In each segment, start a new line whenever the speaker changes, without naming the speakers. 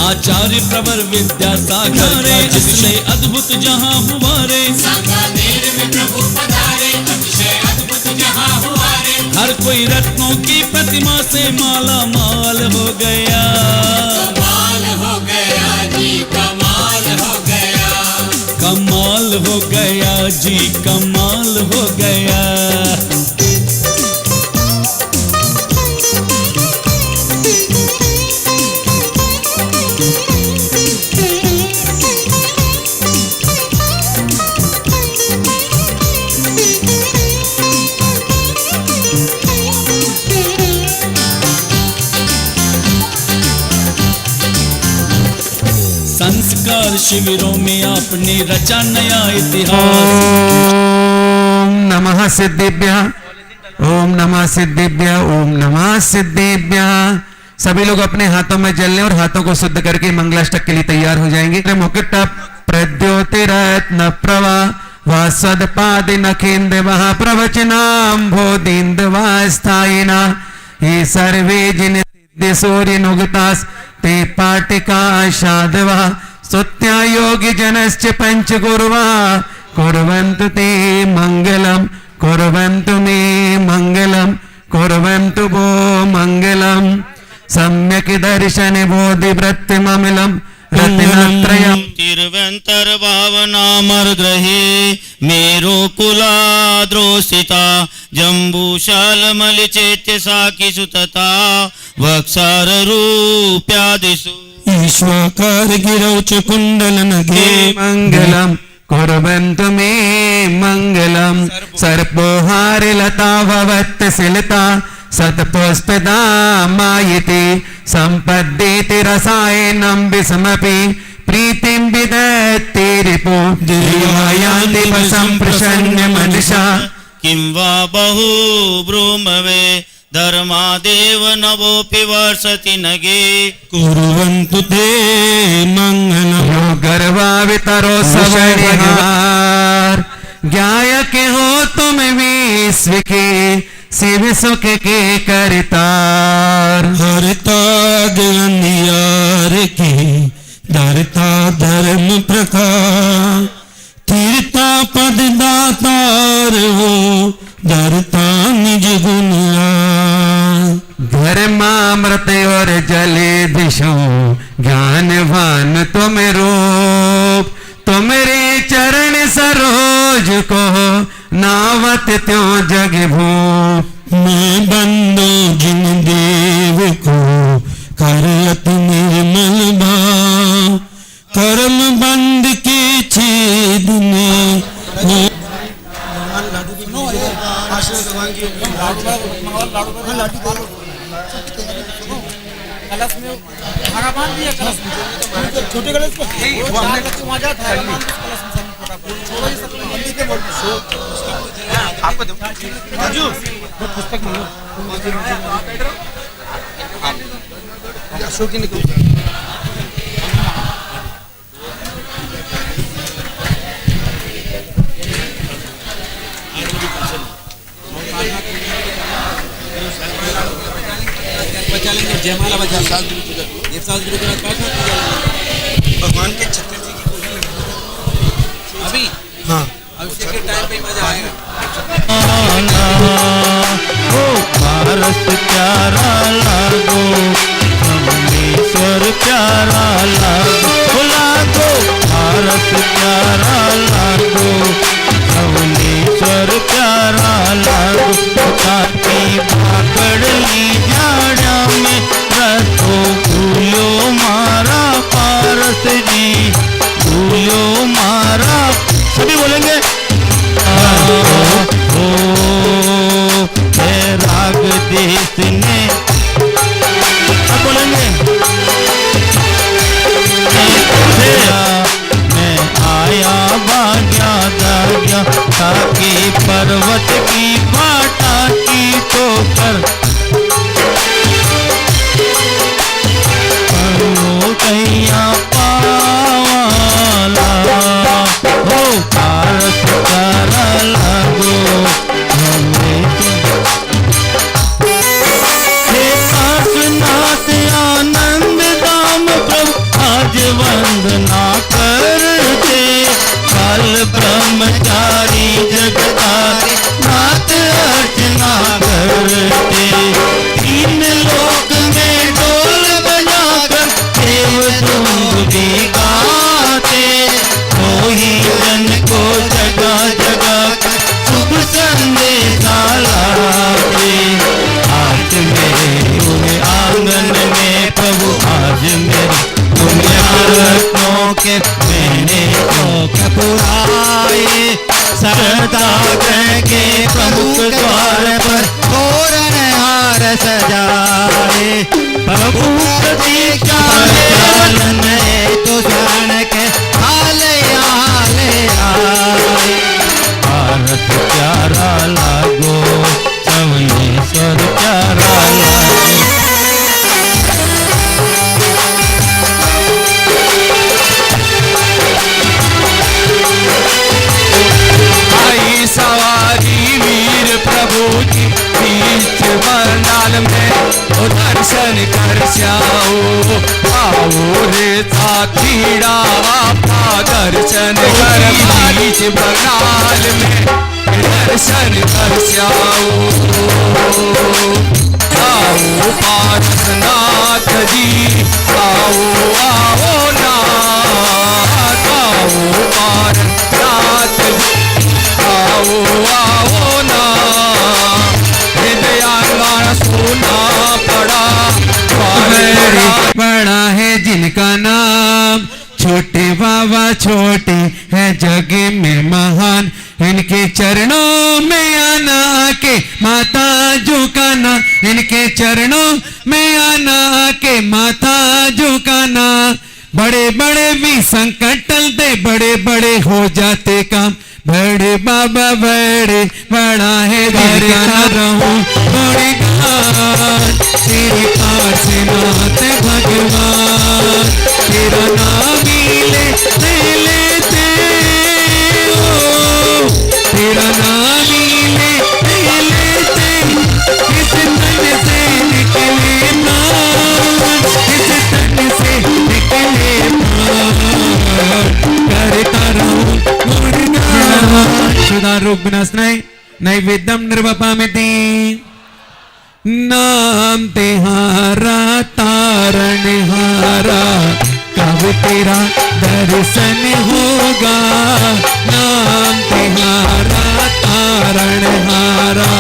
आचार्य प्रवर विद्यासागर रे, जिससे अद्भुत जहाँ हुआ रे, सांगानेर में प्रभु पधारे, अतिशय अद्भुत जहाँ हुआ रे। हर कोई रत्नों की प्रतिमा से माला माल हो गया, कमाल हो गया जी, कमाल हो गया, कमाल हो गया जी, कमाल हो गया। संस्कार शिविरों में आपने रचा नया इतिहास।
ओम नमः सिद्धेभ्यः, ओम नमः सिद्धेभ्यः, ओम नमः सिद्धेभ्यः। सभी लोग अपने हाथों में जल लें और हाथों को शुद्ध करके मंगलाष्टक के लिए तैयार हो जाएंगे। मुकुट प्रद्योतिरत्न प्रभा वासदपादि नखेन्द्रवः प्रवचनाम बोधिन्द्रवास्थायिना ये सर्वे जिन सिद्धि सूर्य नुगतास ते पाटिका शादवा स्तुत्या योगी जनश्च पंच गुरुवा कुर्वन्तु ते मंगलम, कुर्वन्तु मे मंगलम, कुर्वन्तु वो मंगलम। सम्यक् दर्शन बोधि वृत्तिममिलम रत्नत्रयम्
तिरुवंतर भावनामर्ग्रहे मेरो कुलाद्रोषिता जम्बूशालमलिचेत्य साकी सुतता वक्षाररूप्यादिषु
ईश्वाकार गिरौ च कुण्डलनगे
मंगलम, कुर्वन्तु मे मंगलम। सर्पोहारिलता भवत्सिलता सत्पुष्पदा मायते संपद्येति रसायनं विषमपि प्रीतिं विदत्ते रिपो देवायान्ति वशं प्रसन्न मनसा।
किं वा बहु ब्रूमवे धर्मादेव नवोऽपि वर्षति नगे
कुर्वन्तु ते मंगलम्।
गर्वावितरो सवनिहार ज्ञाय के हो तुम विश्व के शिव सुख के करतार।
हरता ज्ञानियार के धरता धर्म प्रकार तीर्था पद दातार हो धरता निज गुणा।
धर्मामृत और जले दिशो ज्ञानवान तुम रूप, तुम्हारे चरण सरोज को नावत त्यों जग भूप।
मैं बंदो जिन देव को करत निर्मल भाव कर्म बंद के छेद में
छोटे कलश को आपको पुस्तक अशोक जी ने जयमाला बजा भगवान के छत्र जी की पूजा अभी। हाँ अभिषेक के टाइम पे मजा आएगा।
ओ पारस प्यारा लागो अमलेश्वर प्यारा लागो लागो पारस प्यारा लागो अमलेश्वर प्यारा लागो ताकी पकड़ ली जाड़ा में रथो भूलो मारा पारस जी भूलो मारा। सभी बोलेंगे राग देश ने अब बोलेंगे मैं आया भाग्या दाग्या ताकि पर्वत की बाटा की ठोकर कैया पावाला हो पारस प्यारा लागो हमें पुराए सरदा के प्रमुख द्वार पर तोरण हार सजाए प्रभु प्रतीक्षा पालन तो जान के हाले हाले आए भारत प्यारा लागो चवनेश्वर प्यारा लागो
आई सवारी वीर प्रभु की बीच बरनाल में ओ दर्शन कर श्याओ आओ रे साथीड़ा आपा दर्शन कर बीच बरनाल में दर्शन कर श्याओ आओ पार्श्वनाथ जी आओ आओ नाथ आओ पार्श्वनाथ जी आओ आओ ना हृदयांगन सोना पड़ा बड़ा है जिनका नाम छोटे बाबा छोटे है जग में महान इनके चरणों में आना के माता झुकाना इनके चरणों में आना के माता झुकाना बड़े बड़े भी संकट टलते बड़े बड़े हो जाते काम बड़े बाबा बड़े बड़ा है दिलका रहूं बड़े गान तेरे पास नाथ भगवान तेरा नाम ही लेते लेते हो तेरा नाम ही लेते लेते इस तन से निकले प्राण इस तन से निकले प्राण करता रहूं शुदा रूप विनाश नैवेद्यम निर्वपामिति नाम तेहारा तारण हारा कब तेरा दर्शन होगा नाम तेहारा तारण हारा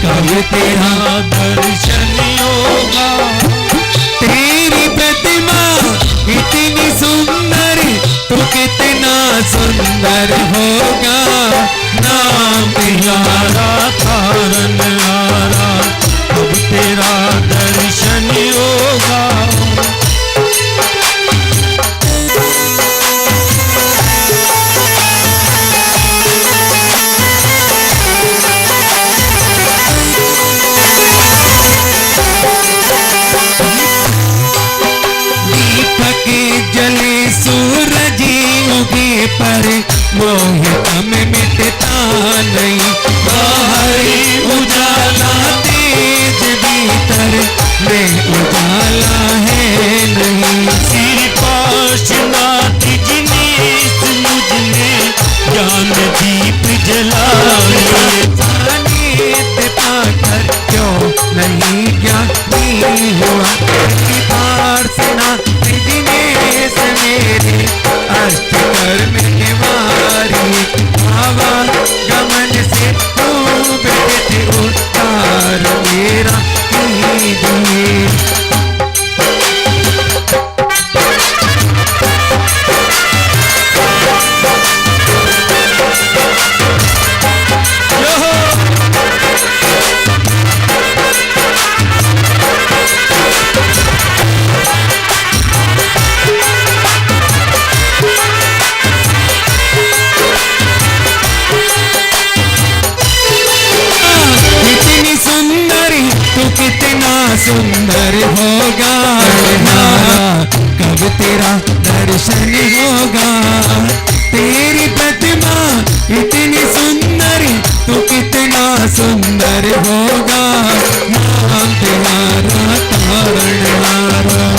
कब तेरा दर्शन होगा तेरी प्रतिमा इतनी सुंदर तो कितना सुंदर होगा नाम तेरा तारण हारा अब तेरा दर्शन होगा दीपक जले सूरज उगे पर मोहित में मिटता नहीं बाहरी उजाला तेज भीतर में उजाला है नहीं श्री पार्श्वनाथ जी ने मुझने ज्ञान दीप जलाए पाकर क्यों नहीं ज्ञानी हुआ पार्श्वनाथ जी ने मेरे अष्ट कर्म निवारी भावा गमन से तू बेटे उतार मेरा कीजिए सुंदर होगा कब तेरा दर्शन होगा तेरी प्रतिमा इतनी सुंदर तो कितना सुंदर होगा नाम तेरा तारण हारा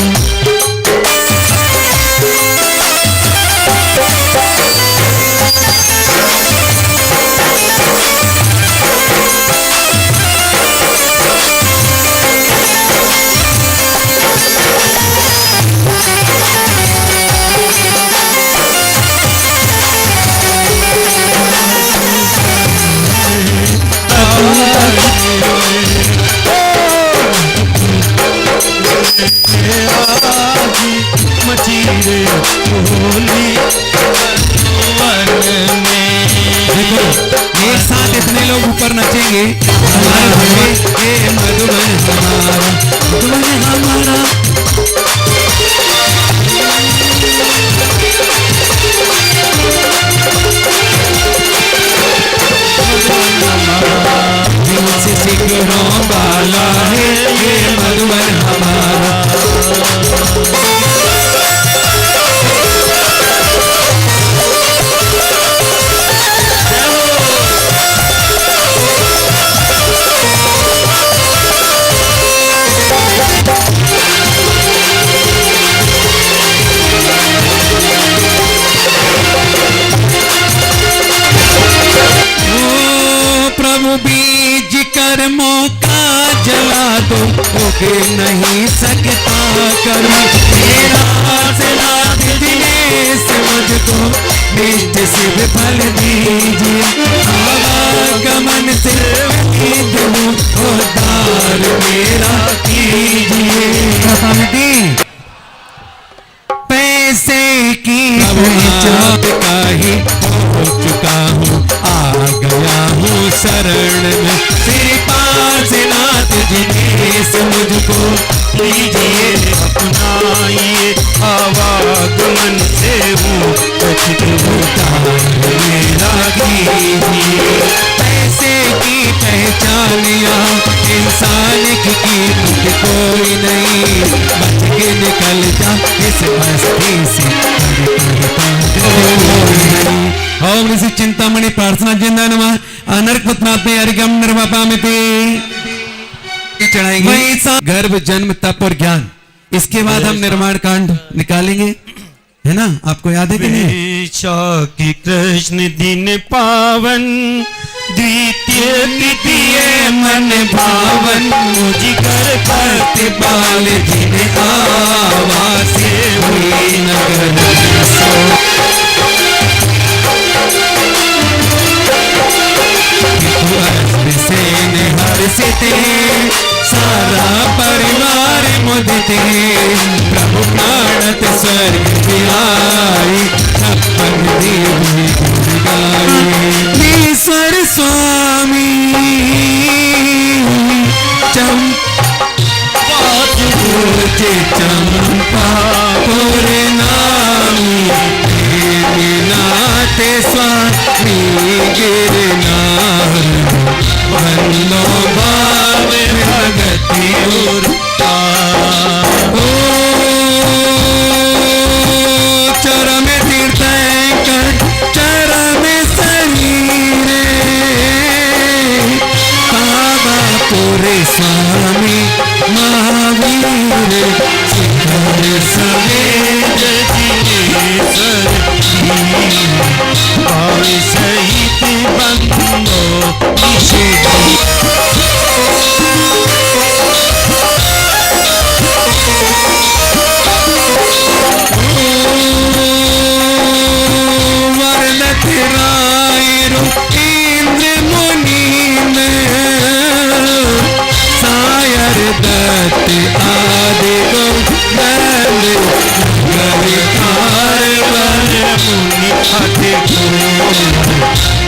तो उगे नहीं सकता कभी। मेरा आशीर्वाद दिनेश मुझको नित्य शिव फल दीजिए। आवागमन से उम्मीद हूँ उद्धार मेरा कीजिए। पैसे की पहचान का ही हो चुका हूँ, आ गया हूँ शरण में। श्री पार्श्वनाथ दिनेश मुझको
लीजिए अपनाइए, आवागमन से हूँ रचित
उद्धार मेरा कीजिए। पैसे की पहचान या इंसान की कीमत कोई नहीं, बच के निकल जा इस मस्ती से। ओम ऋषि चिंतामणि प्रार्थना जिंदा नमः अनर्क पद्माते अर्घ्यम निर्वपामिति चढ़ाएंगे। गर्भ जन्म तप और ज्ञान, इसके बाद हम निर्माण कांड निकालेंगे, है ना? आपको याद है कि नहीं?
वैशाखी कृष्ण दिन पावन, द्वितीय तृतीय मन भावन, मुझकर
प्रतिपाल दिन आवासे हुई नगर सो। से हर्षित सारा परिवार मुदित, प्रभु प्राणत स्वर्ग बिहारी, छप्पन देवी गुण गाई। ईश्वर स्वामी चंपा पूरे नामी, नाथ स्वामी गिरनार, बंदो भाव भगति उर्ता। ओ चरम तीर्थंकर चरम शरीरे, बाबा पूरे स्वामी महावीर, शिखर सवेद जिनेश्वर
भाव सहित बंदो
वरदत राय इंद्र मुनि सायर दत्त आदि गोविंद गविकार वर
मुनि अति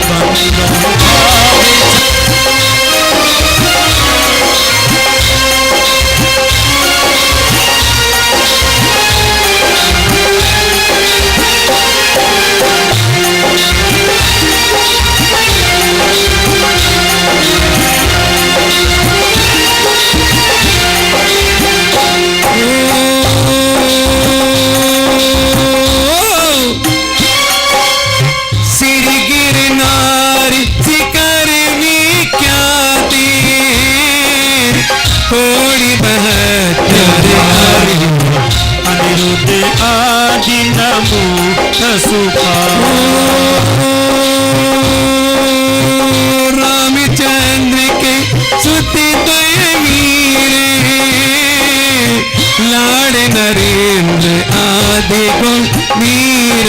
बंदो
श्री गिरनार शिखर विख्याति, थोड़ी बहत्तर
अनिरुद्ध आदि नमो सुखा।
रामचंद्र के सुति वीर, लाड़ नरेंद्र आदि को वीर,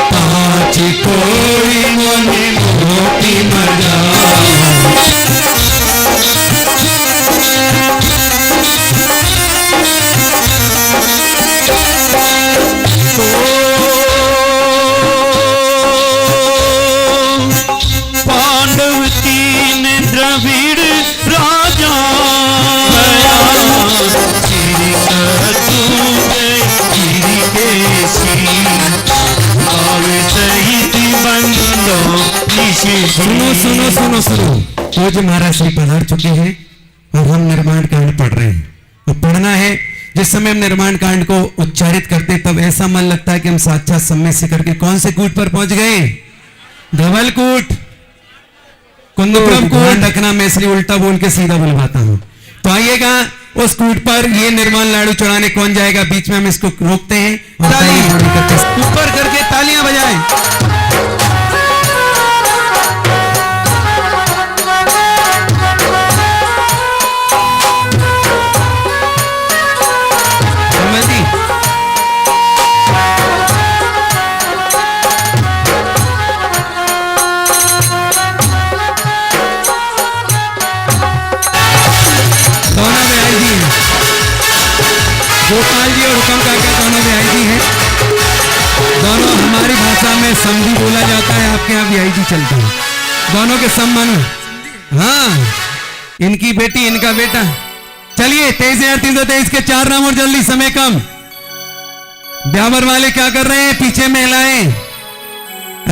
पाँच कोई मुनि मोती मजा।
पांडव तीन द्रविड़ राजा, श्री सहित बंदो
सुनो सुनो सुनो सुनो, वो जो महाराज श्री पधार चुके हैं और हम निर्माण कांड पढ़ रहे हैं। तो पढ़ना है, जिस समय हम निर्माण कांड को उच्चारित करते तब ऐसा मन लगता है कि हम साक्षात समय से करके कौन से कूट पर पहुंच गए? धवल कूट, कुंदपुरम कूट। रखना, मैं इसलिए उल्टा बोल के सीधा बुलवाता हूँ। तो आइएगा उस कूट पर ये निर्माण लाड़ू चढ़ाने कौन जाएगा? बीच में हम इसको रोकते हैं, ऊपर करके तालियां बजाएं। गोपाल जी और हुकम काका दोनों वीआईपी हैं। दोनों हमारी भाषा में समझी बोला जाता है, आपके यहाँ वीआईपी चलता है। दोनों के सम्मान में। हाँ, इनकी बेटी इनका बेटा। चलिए 23,323 के 4 नाम और जल्दी, समय कम। ब्यावर वाले क्या कर रहे हैं? पीछे महिलाएं।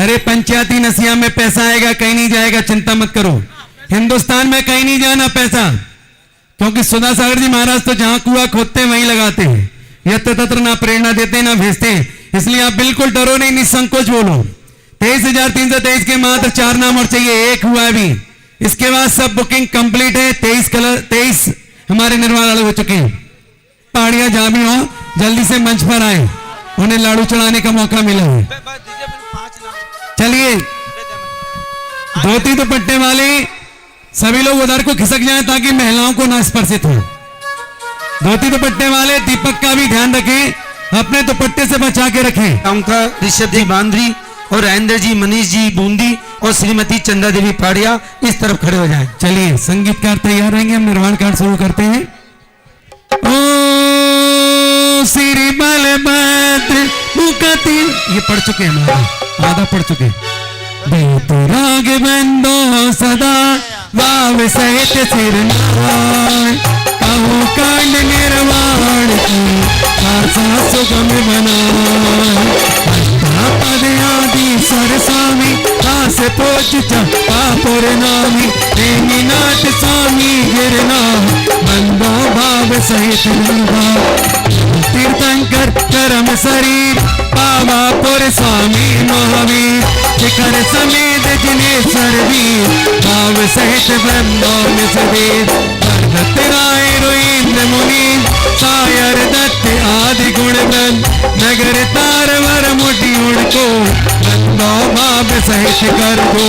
अरे पंचायती नसिया में पैसा आएगा, कहीं नहीं जाएगा, चिंता मत करो। हिंदुस्तान में कहीं नहीं जाना पैसा, क्योंकि सुधा सागर जी महाराज तो जहां कुआं खोदते हैं वहीं लगाते हैं। यत्र तत्र ना प्रेरणा देते ना भेजते हैं। इसलिए आप बिल्कुल डरो नहीं, निसंकोच बोलो। 23,323 के मात्र 4 नाम और चाहिए, एक हुआ अभी। इसके बाद सब बुकिंग कंप्लीट है। 23 हमारे निर्माण वाले हो चुके हैं। पहाड़ियां जहां भी हो जल्दी से मंच पर आए, उन्हें लाड़ू चढ़ाने का मौका मिला है। चलिए धोती दुपट्टे वाले सभी लोग उधर को खिसक जाएं ताकि महिलाओं को ना स्पर्शित हो। धोती दुपट्टे वाले दीपक का भी ध्यान रखें, अपने दुपट्टे से बचा के रखें।
उनका ऋषभ जी बांद्री और राजेंद्र जी, मनीष जी बूंदी और श्रीमती चंदा देवी पाड़िया इस तरफ खड़े हो जाएं।
चलिए संगीतकार तैयार रहेंगे, हम निर्माण कार्य शुरू करते हैं। ओ श्री बलभद्र मुकति, ये पढ़ चुके हैं, हमारा आधा पढ़ चुके। बेतराग बंदो सदा वाव सहित सिर नाय, कहो कांड निर्वाण की आशा सुगम बनाए। अष्टापद आदि सर स्वामी दास पोच पापुर नामी, प्रेमीनाथ स्वामी गिरना बंदो भाव सहित निर्वाण। तीर्थंकर करम शरीर पावापुर स्वामी महावीर, शिखर समेत जिन्हें सरवीर भाव सहित ब्रह्मों में सदेव। दत्त राय रोइंद्र मुनि सायर दत्त आदि गुण बंद, नगर तारवर मुटी उड़को बंदो भाव सहित कर दो।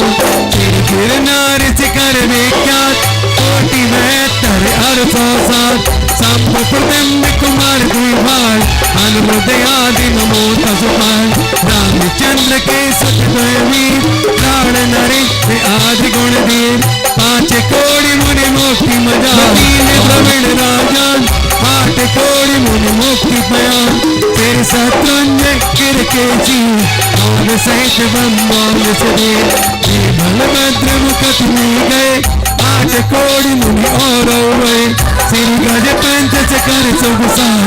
गिरनार शिखर विख्यात कोटि 72 अरसों सात, शंभु प्रदम्भ कुमार द्विभाल अनुरुद्ध आदि नमो तसुपाल। रामचंद्र के सुत वीर प्राण नरेश आदि गुण दीर, 5 कोटि मुनि मुक्ति मजा प्रवीण राजन, 8 कोटि मुनि मुक्ति पयान। फिर शत्रुंजय गिर के जी और सहित बम्बों से बलभद्र मुकट में गए, 8 कोटि मुनि और हुए। श्री गज पंच चकर सुबसार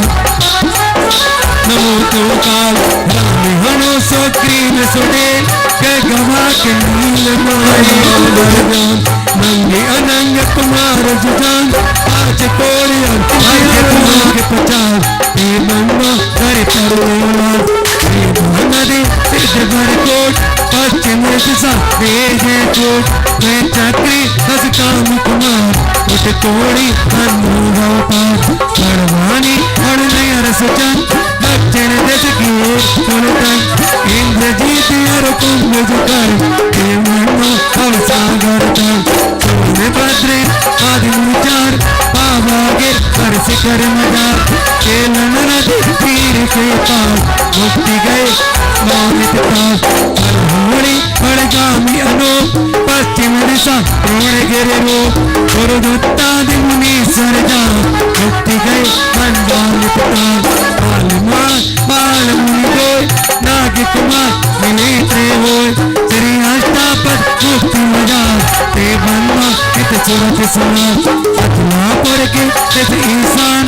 नमो तो काल, राम हनो सुग्रीव सुडेल गवा के नील माय। नंगे अनंग कुमार जुजान, 5 कोटि के 50 हे बम्बा करे परवार। नदी सिद्ध भर कोट पश्चिम दिशा जय कोट, मैं चक्री दस काम कुमार उठ कोड़ी अनुभव पार। बड़वानी और नयर सुचन दक्षिण देश की ओर सुनतन, इंद्रजीत और कुंभ जुकर हे मनो अब सागर तल। सोनभद्र आदि विचार पावागे कर शिखर मजार, केलन नदी तीर के पार मुक्ति गए मानित पास। हरहोड़ी बड़गामी अनूप पश्चिम दिशा द्रोण गिरे रूप, गुरुदत्तादि मुनि सरजा मुक्ति गए मंडालित तार। बाल मुनि गोय नाग कुमार मिले थे होय, श्री अष्टापद मुक्ति मजार ते बन्मा इत सुरत समाज। अतुलापुर के तिथ ईशान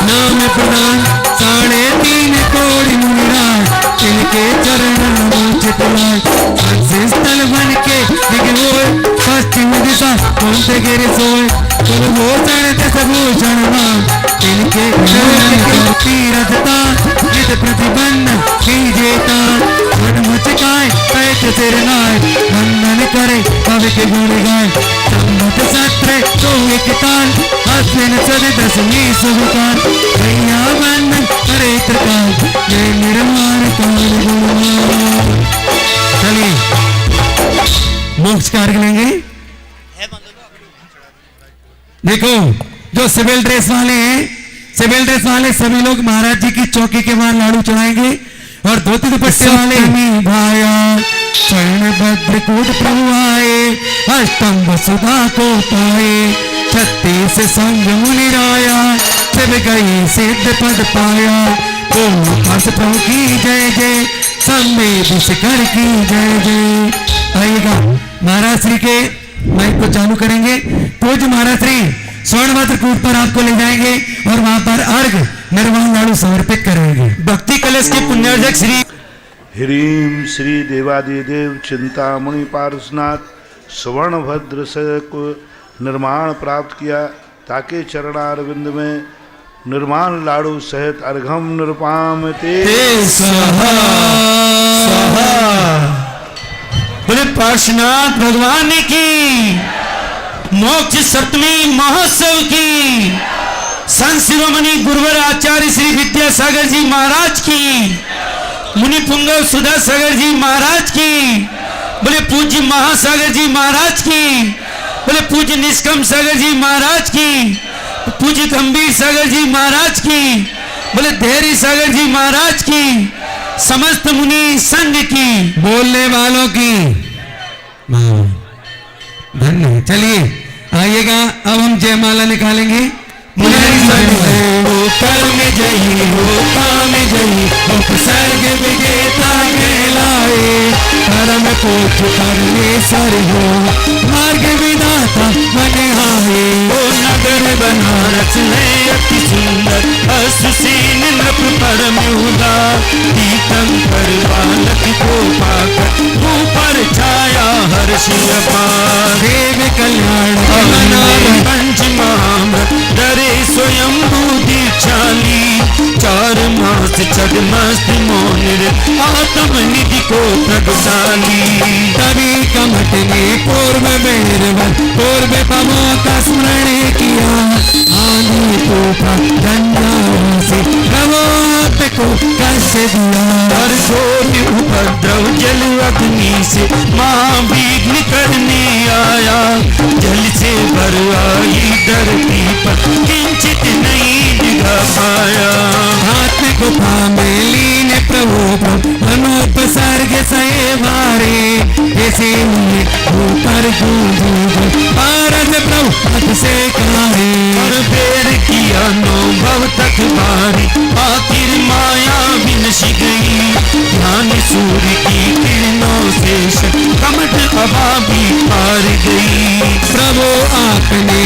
नाम प्रदान, 3.5 कोटि मुनिराज इनके चरण नमोचित लाय। स्थल बन के दिग्गोय पश्चिम दिशा कुंत गिर सोय, कुलभूषण दशभूषण नाम इनके तीरथता नित प्रतिबंध कीजेता। मन मुचकाय पैठ सिर नाय, वंदन करे कवि के गुण गाय। संवत सत्र तो एक ताल, अश्विन सद दशमी शुभ काल। भैया वंदन करे त्रिकाल, जय निर्माण काल गुणवान। चलिए मोक्ष कार्य लेंगे। देखो जो सिविल ड्रेस वाले हैं, सिविल ड्रेस वाले सभी लोग महाराज जी की चौकी के बाहर लाड़ू चढ़ाएंगे, और धोती दुपट्टे वाले भाया चरण भद्र कूट प्रभु आए, अष्टम वसुधा को पाए। 36 संग मुनि राया, जब गई सिद्ध पद पाया, तो प्रभु की जय जय, संवेद शिखर की जय जय। आइएगा महाराज श्री के माइक को चालू करेंगे। पूज्य महाराज श्री स्वर्णवज्र कूट पर आपको ले जाएंगे और वहां पर अर्घ निर्वाण लाडू समर्पित करेंगे। भक्ति कलश के पुण्यार्जक श्री
ह्रीं श्री देवादिदेव चिंतामणि पारसनाथ स्वर्णभद्र से को निर्माण प्राप्त किया, ताके चरणारविंद में निर्माण लाडू सहित अर्घम निरुपाम ते
बोले पार्श्वनाथ भगवान की, मोक्ष सप्तमी महोत्सव की, संत शिरोमणि गुरुवर आचार्य श्री विद्यासागर जी महाराज की, मुनि पुंगव सुधा सागर जी महाराज की, बोले पूज्य महासागर जी महाराज की, बोले पूज्य निष्कम सागर जी महाराज की, पूज्य गंभीर सागर जी महाराज की, बोले धैर्य सागर जी महाराज की, समस्त मुनि संघ की,
बोलने वालों की धन्य। चलिए आइएगा, अब हम जयमाला निकालेंगे। कर्म जयी हो काम जयी, उपसर्ग विजेता कहलाए, कर्म कोट परमेश्वर हो, मार्ग विधाता मन आए।
ओ नगर बनारस है अति सुंदर, अश्वसेन नृप परम उदार, तीर्थंकर बालक को पाकर ऊपर छाया हर्ष अपार।
देव कल्याण
पंच महामृत डरे स्वयं दीक्षाली, चार मास छठमस्त मोनिर आत्म निधि को प्रगटाली।
तभी कमट ने पूर्व भैरवन पूर्व पवों का स्मरण किया, आंधी तूफान गंगा से प्रभुत्व को कष्ट दिया।
हर छोटी उपद्रव जल अग्नि से महाविघ्न करने आया, जल से भर आई धरती पर किंचित नहीं दिखा पाया।
हाथ गुफा में लीन प्रभु अनुपसर्ग सहे भारे, इसीलिए ऊपर पारस प्रभु हाथ से कारे।
और बेर किया अनुभव तक भारी, आखिर माया विनश गई, ध्यान सूर्य की किरणों से कमट हवा भी पार गई।
प्रभु आपने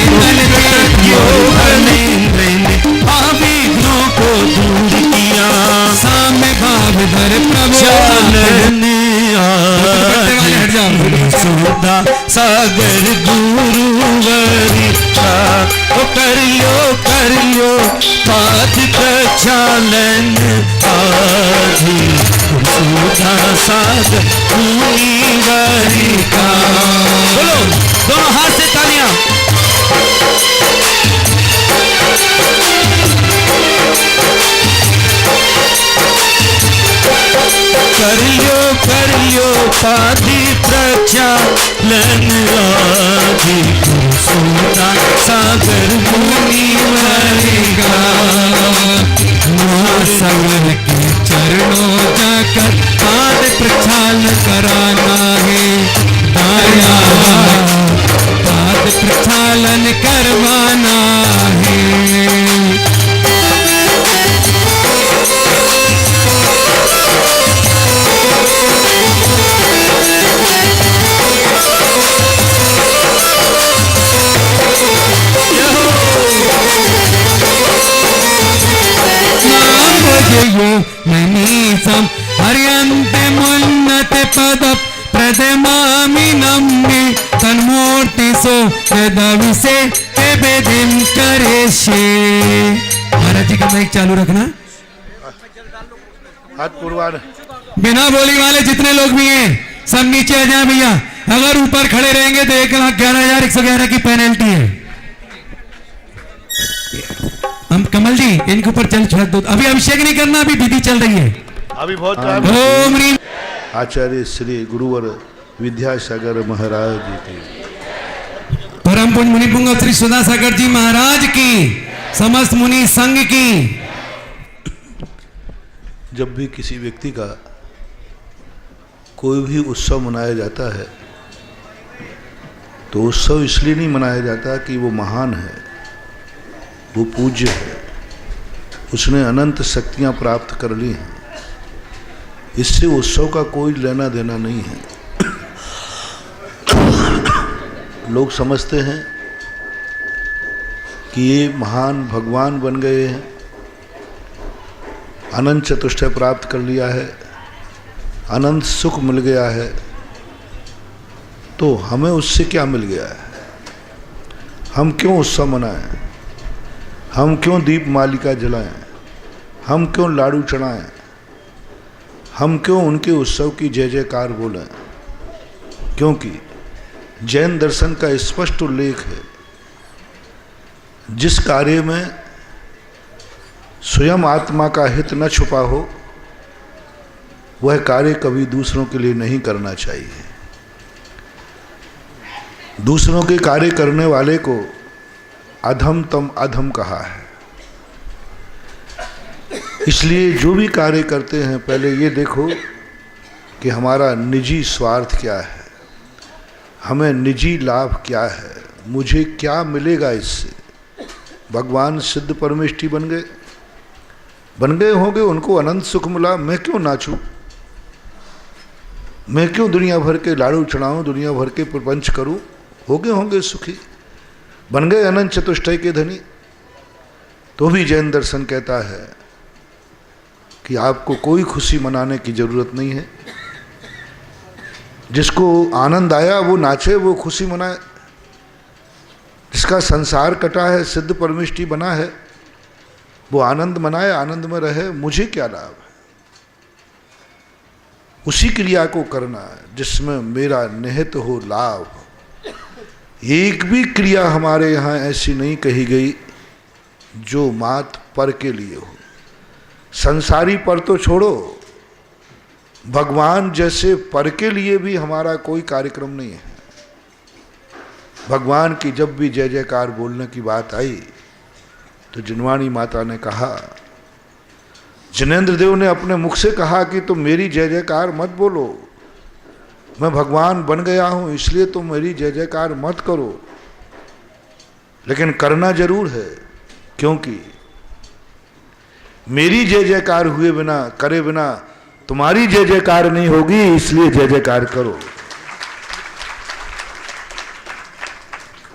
विघ्नों को दूर किया,
सामने भाव धर प्रभु
सुधा सागर गुरुवरी का, ओ कर लो पाद प्रक्षालन आदि, सुधा सागर गुरुवरी का। बोलो दोनों हाथ से तालियां। कर लियो पादी प्रक्षालन आदि, सुधा सागर मुनि वरेगा।
सागर के चरणों जाकर पाद प्रक्षालन कराना है, दाया पाद प्रक्षालन करवाना है। मनीषम हरियन्ते मुन्नते पद प्रदमामि नम्मि, तन्मूर्ति सो यदविसे वेदिम करेशे। महाराज जी का माइक चालू रखना।
हाथ पूर्वार
बिना बोली वाले जितने लोग भी हैं सब नीचे आ जाए भैया। अगर ऊपर खड़े रहेंगे तो 1,11,111 की पेनल्टी है। हम कमल जी इनके ऊपर चल छोड़ दो, अभी अभिषेक नहीं करना, अभी विधि चल रही है।
अभी बहुत
ओम ह्रीम।
आचार्य श्री गुरुवर विद्यासागर महाराज जी की,
परम पूज्य मुनि पुंगव श्री सुधा सागर जी महाराज की, समस्त मुनि संघ की।
जब भी किसी व्यक्ति का कोई भी उत्सव मनाया जाता है तो उत्सव इसलिए नहीं मनाया जाता कि वो महान है, वो पूज्य है, उसने अनंत शक्तियां प्राप्त कर ली हैं। इससे उत्सव का कोई लेना देना नहीं है। लोग समझते हैं कि ये महान भगवान बन गए हैं, अनंत चतुष्टय प्राप्त कर लिया है, अनंत सुख मिल गया है, तो हमें उससे क्या मिल गया है? हम क्यों उत्सव मनाएं? हम क्यों दीप मालिका जलाएं? हम क्यों लाडू चढ़ाएं? हम क्यों उनके उत्सव की जय जयकार बोलें? क्योंकि जैन दर्शन का स्पष्ट उल्लेख है, जिस कार्य में स्वयं आत्मा का हित न छुपा हो वह कार्य कभी दूसरों के लिए नहीं करना चाहिए। दूसरों के कार्य करने वाले को अधम तम अधम कहा है। इसलिए जो भी कार्य करते हैं पहले ये देखो कि हमारा निजी स्वार्थ क्या है, हमें निजी लाभ क्या है, मुझे क्या मिलेगा इससे। भगवान सिद्ध परमेष्ठी बन गए होंगे, उनको अनंत सुख मिला, मैं क्यों नाचूं? मैं क्यों दुनिया भर के लाड़ू चढ़ाऊं, दुनिया भर के प्रपंच करूं? हो गए होंगे सुखी, बन गए अनंत चतुष्टय के धनी। तो भी जैन दर्शन कहता है कि आपको कोई खुशी मनाने की जरूरत नहीं है। जिसको आनंद आया वो नाचे, वो खुशी मनाए। जिसका संसार कटा है, सिद्ध परमेष्ठी बना है, वो आनंद मनाए, आनंद में रहे। मुझे क्या लाभ है? उसी क्रिया को करना जिसमें मेरा निहित हो लाभ। एक भी क्रिया हमारे यहाँ ऐसी नहीं कही गई जो मात्र पर के लिए हो। संसारी पर तो छोड़ो, भगवान जैसे पर के लिए भी हमारा कोई कार्यक्रम नहीं है। भगवान की जब भी जय जयकार बोलने की बात आई तो जिनवाणी माता ने कहा, जिनेंद्र देव ने अपने मुख से कहा कि तुम मेरी जय जयकार मत बोलो, मैं भगवान बन गया हूं इसलिए तुम मेरी जय जयकार मत करो। लेकिन करना जरूर है, क्योंकि मेरी जय जयकार हुए बिना, करे बिना तुम्हारी जय जयकार नहीं होगी, इसलिए जय जयकार करो।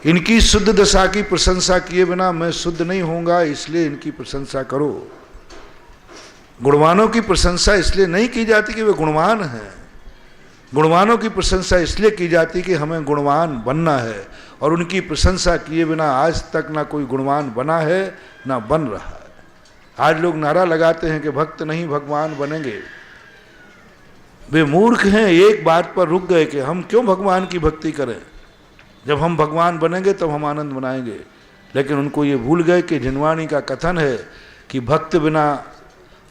इनकी शुद्ध दशा की प्रशंसा किए बिना मैं शुद्ध नहीं होऊंगा, इसलिए इनकी प्रशंसा करो। गुणवानों की प्रशंसा इसलिए नहीं की जाती कि वे गुणवान हैं, गुणवानों की प्रशंसा इसलिए की जाती कि हमें गुणवान बनना है। और उनकी प्रशंसा किए बिना आज तक ना कोई गुणवान बना है ना बन रहा है। आज लोग नारा लगाते हैं कि भक्त नहीं भगवान बनेंगे। वे मूर्ख हैं, एक बात पर रुक गए कि हम क्यों भगवान की भक्ति करें, जब हम भगवान बनेंगे तब हम आनंद मनाएंगे। लेकिन उनको ये भूल गए कि जिनवाणी का कथन है कि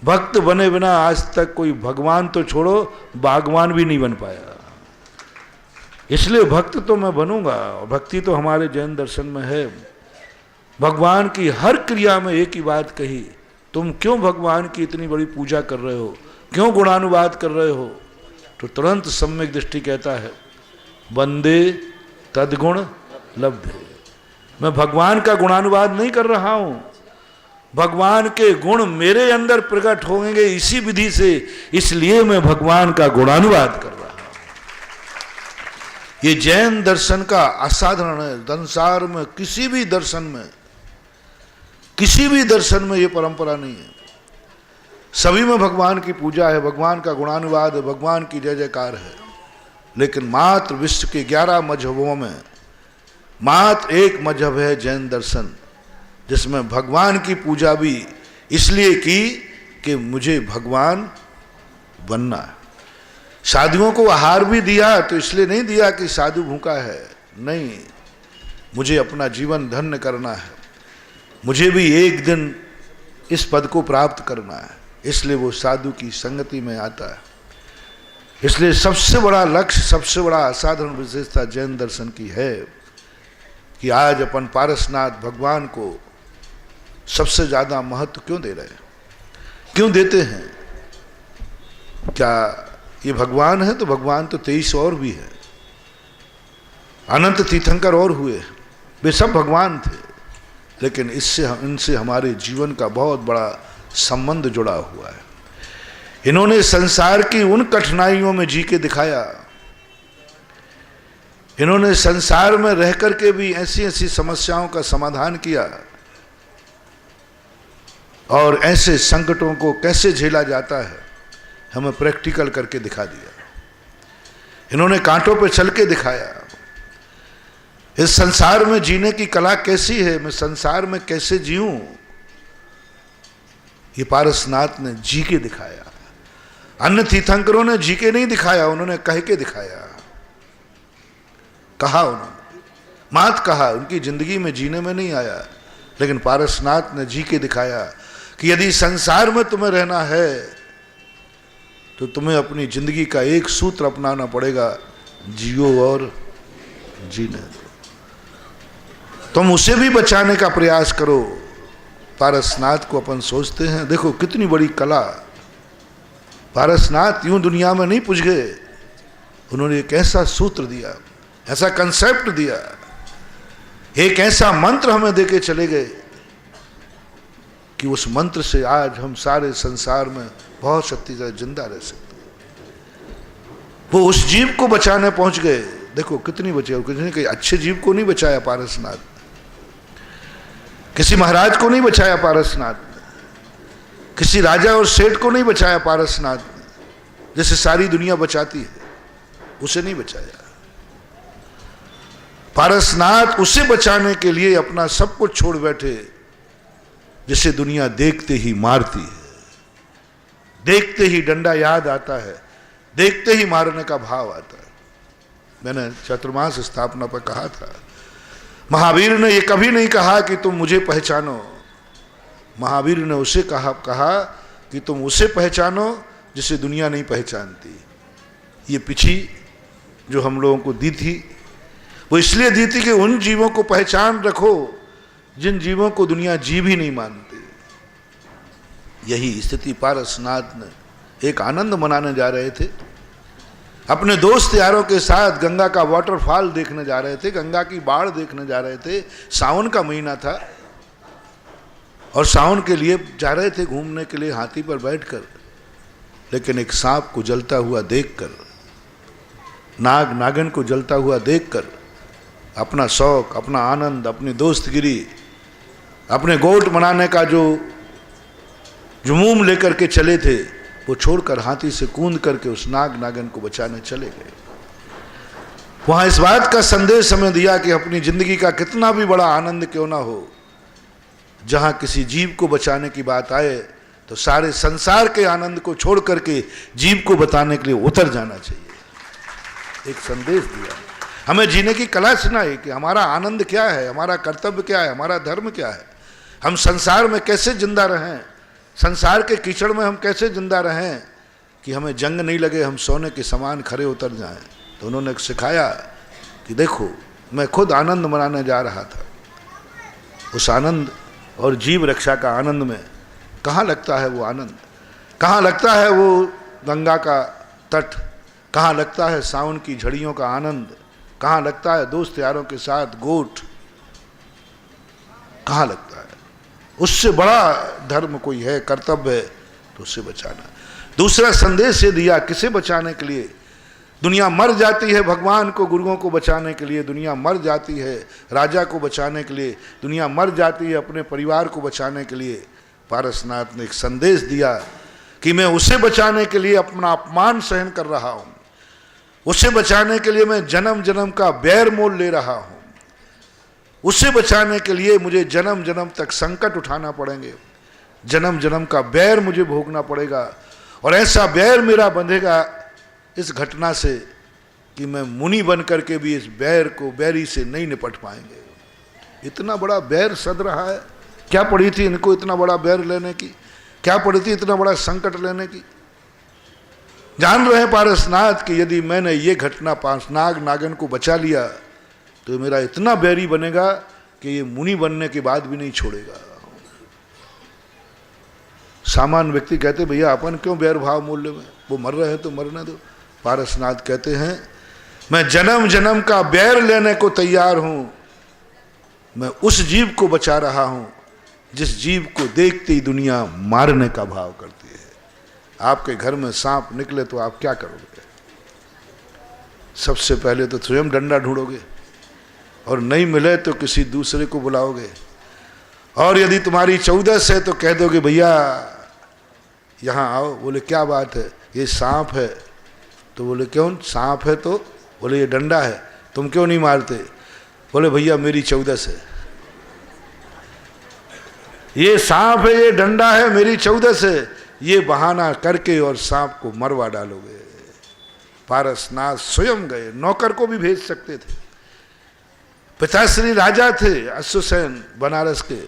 भक्त बने बिना आज तक कोई भगवान तो छोड़ो बागवान भी नहीं बन पाया। इसलिए भक्त तो मैं बनूंगा, और भक्ति तो हमारे जैन दर्शन में है। भगवान की हर क्रिया में एक ही बात कही, तुम क्यों भगवान की इतनी बड़ी पूजा कर रहे हो, क्यों गुणानुवाद कर रहे हो? तो तुरंत सम्यक दृष्टि कहता है, वंदे तद्गुण लब्धे। मैं भगवान का गुणानुवाद नहीं कर रहा हूं, भगवान के गुण मेरे अंदर प्रकट होंगे इसी विधि से, इसलिए मैं भगवान का गुणानुवाद कर रहा हूं। ये जैन दर्शन का असाधारण है। संसार में किसी भी दर्शन में ये परंपरा नहीं है। सभी में भगवान की पूजा है, भगवान का गुणानुवाद है, भगवान की जय जयकार है। लेकिन मात्र विश्व के 11 मजहबों में मात्र एक मजहब है जैन दर्शन, जिसमें भगवान की पूजा भी इसलिए की कि मुझे भगवान बनना है। साधुओं को आहार भी दिया तो इसलिए नहीं दिया कि साधु भूखा है, नहीं, मुझे अपना जीवन धन्य करना है, मुझे भी एक दिन इस पद को प्राप्त करना है, इसलिए वो साधु की संगति में आता है। इसलिए सबसे बड़ा लक्ष्य, सबसे बड़ा असाधारण विशेषता जैन दर्शन की है कि आज अपन पारसनाथ भगवान को सबसे ज्यादा महत्व क्यों दे रहे हैं, क्यों देते हैं? क्या ये भगवान है? तो भगवान तो 23 और भी है, अनंत तीर्थंकर और हुए, वे सब भगवान थे। लेकिन इनसे हमारे जीवन का बहुत बड़ा संबंध जुड़ा हुआ है। इन्होंने संसार की उन कठिनाइयों में जी के दिखाया, इन्होंने संसार में रह करके भी ऐसी ऐसी समस्याओं का समाधान किया और ऐसे संकटों को कैसे झेला जाता है हमें प्रैक्टिकल करके दिखा दिया। इन्होंने कांटों पे चल के दिखाया इस संसार में जीने की कला कैसी है, मैं संसार में कैसे जीऊं, ये पारसनाथ ने जी के दिखाया। अन्य तीर्थंकरों ने जी के नहीं दिखाया, उन्होंने कह के दिखाया, कहा, उन्होंने मात कहा, उनकी जिंदगी में जीने में नहीं आया, लेकिन पारसनाथ ने जी के दिखाया कि यदि संसार में तुम्हें रहना है तो तुम्हें अपनी जिंदगी का एक सूत्र अपनाना पड़ेगा, जियो और जीने दो। तुम उसे भी बचाने का प्रयास करो। पारसनाथ को अपन सोचते हैं, देखो कितनी बड़ी कला। पारसनाथ यूं दुनिया में नहीं पूछ गए, उन्होंने एक ऐसा सूत्र दिया, ऐसा कंसेप्ट दिया, एक ऐसा मंत्र हमें देके चले गए कि उस मंत्र से आज हम सारे संसार में बहुत शक्ति से जिंदा रह सकते हैं। वो उस जीव को बचाने पहुंच गए, देखो कितनी बचे। किसी ने अच्छे जीव को नहीं बचाया पारसनाथ, किसी महाराज को नहीं बचाया पारसनाथ, किसी राजा और सेठ को नहीं बचाया पारसनाथ, जैसे सारी दुनिया बचाती है, उसे नहीं बचाया। पारसनाथ उसे बचाने के लिए अपना सब कुछ छोड़ बैठे जिसे दुनिया देखते ही मारती है, देखते ही डंडा याद आता है, देखते ही मारने का भाव आता है। मैंने चातुर्मास स्थापना पर कहा था, महावीर ने यह कभी नहीं कहा कि तुम मुझे पहचानो, महावीर ने उसे कहा कि तुम उसे पहचानो जिसे दुनिया नहीं पहचानती। ये पिछी जो हम लोगों को दी थी वो इसलिए दी थी कि उन जीवों को पहचान रखो जिन जीवों को दुनिया जीव ही नहीं मानती। यही स्थिति पारसनाथ ने एक आनंद मनाने जा रहे थे, अपने दोस्त यारों के साथ गंगा का वाटरफॉल देखने जा रहे थे, गंगा की बाढ़ देखने जा रहे थे। सावन का महीना था और सावन के लिए जा रहे थे घूमने के लिए हाथी पर बैठकर, लेकिन एक सांप को जलता हुआ देखकर, नाग नागिन को जलता हुआ देखकर अपना शौक, अपना आनंद, अपनी दोस्तगिरी, अपने गोट मनाने का जो जुमूम लेकर के चले थे वो छोड़कर हाथी से कूद करके उस नाग नागिन को बचाने चले गए। वहां इस बात का संदेश हमें दिया कि अपनी जिंदगी का कितना भी बड़ा आनंद क्यों ना हो, जहां किसी जीव को बचाने की बात आए तो सारे संसार के आनंद को छोड़ करके जीव को बताने के लिए उतर जाना चाहिए। एक संदेश दिया, हमें जीने की कला सुनाई कि हमारा आनंद क्या है, हमारा कर्तव्य क्या है, हमारा धर्म क्या है, हम संसार में कैसे जिंदा रहें, संसार के कीचड़ में हम कैसे जिंदा रहें कि हमें जंग नहीं लगे, हम सोने के समान खरे उतर जाएं। तो उन्होंने सिखाया कि देखो मैं खुद आनंद मनाने जा रहा था, उस आनंद और जीव रक्षा का आनंद में कहाँ लगता है वो आनंद, कहाँ लगता है वो गंगा का तट, कहाँ लगता है सावन की झड़ियों का आनंद, कहाँ लगता है दोस्त यारों के साथ गोट, कहाँ लगता है। उससे बड़ा धर्म कोई है, कर्तव्य है तो उससे बचाना। दूसरा संदेश ये दिया, किसे बचाने के लिए दुनिया मर जाती है, भगवान को गुरुओं को बचाने के लिए दुनिया मर जाती है, राजा को बचाने के लिए दुनिया मर जाती है, अपने परिवार को बचाने के लिए। पारसनाथ ने एक संदेश दिया कि मैं उसे बचाने के लिए अपना अपमान सहन कर रहा हूँ, उसे बचाने के लिए मैं जन्म जन्म का बैर मोल ले रहा हूँ, उसे बचाने के लिए मुझे जन्म जन्म तक संकट उठाना पड़ेंगे, जन्म जन्म का बैर मुझे भोगना पड़ेगा, और ऐसा बैर मेरा बंधेगा इस घटना से कि मैं मुनि बन करके भी इस बैर को, बैरी से नहीं निपट पाएंगे। इतना बड़ा बैर सद रहा है, क्या पड़ी थी इनको इतना बड़ा बैर लेने की, क्या पड़ी थी इतना बड़ा संकट लेने की। जान रहे हैं पारसनाथ कि यदि मैंने ये घटना नाग नागिन को बचा लिया तो मेरा इतना बैरी बनेगा कि ये मुनि बनने के बाद भी नहीं छोड़ेगा। सामान्य व्यक्ति कहते भैया अपन क्यों बैर भाव मूल्य में, वो मर रहे हैं तो मरने दो। पारसनाथ कहते हैं मैं जन्म जन्म का बैर लेने को तैयार हूं, मैं उस जीव को बचा रहा हूं जिस जीव को देखते ही दुनिया मारने का भाव करती है। आपके घर में सांप निकले तो आप क्या करोगे? सबसे पहले तो स्वयं डंडा ढूंढोगे, और नहीं मिले तो किसी दूसरे को बुलाओगे, और यदि तुम्हारी 14 है तो कह दोगे भैया यहाँ आओ। बोले क्या बात है? ये सांप है। तो बोले क्यों सांप है? तो बोले ये डंडा है, तुम क्यों नहीं मारते? बोले भैया मेरी 14 है। ये सांप है, ये डंडा है, मेरी 14 है, ये बहाना करके और सांप को मरवा डालोगे। पारसनाथ स्वयं गए, नौकर को भी भेज सकते थे। पिताश्री राजा थे अश्वसेन बनारस के,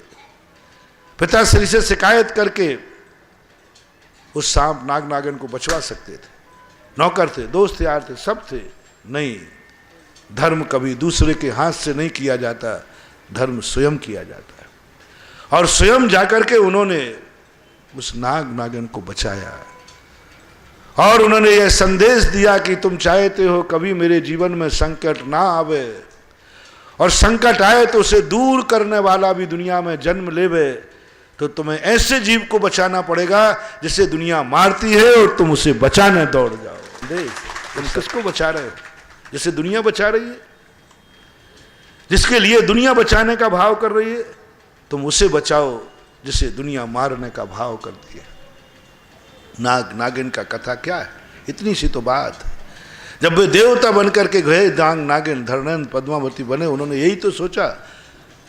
पिताश्री से शिकायत करके उस सांप नाग नागिन को बचवा सकते थे। नौकर थे, दोस्त यार थे, सब थे। नहीं, धर्म कभी दूसरे के हाथ से नहीं किया जाता, धर्म स्वयं किया जाता है। और स्वयं जाकर के उन्होंने उस नाग नागिन को बचाया, और उन्होंने यह संदेश दिया कि तुम चाहते हो कभी मेरे जीवन में संकट ना आवे, और संकट आए तो उसे दूर करने वाला भी दुनिया में जन्म लेवे, तो तुम्हें ऐसे जीव को बचाना पड़ेगा जिसे दुनिया मारती है और तुम उसे बचाने दौड़ जाओ। देख तुम किसको बचा रहे हो? जिसे दुनिया बचा रही है, जिसके लिए दुनिया बचाने का भाव कर रही है, तुम उसे बचाओ जिसे दुनिया मारने का भाव करती है। नाग नागिन का कथा क्या है? इतनी सी तो बात। जब वे देवता बनकर के गए, नाग नागिन धरणेन्द्र पद्मावती बने, उन्होंने यही तो सोचा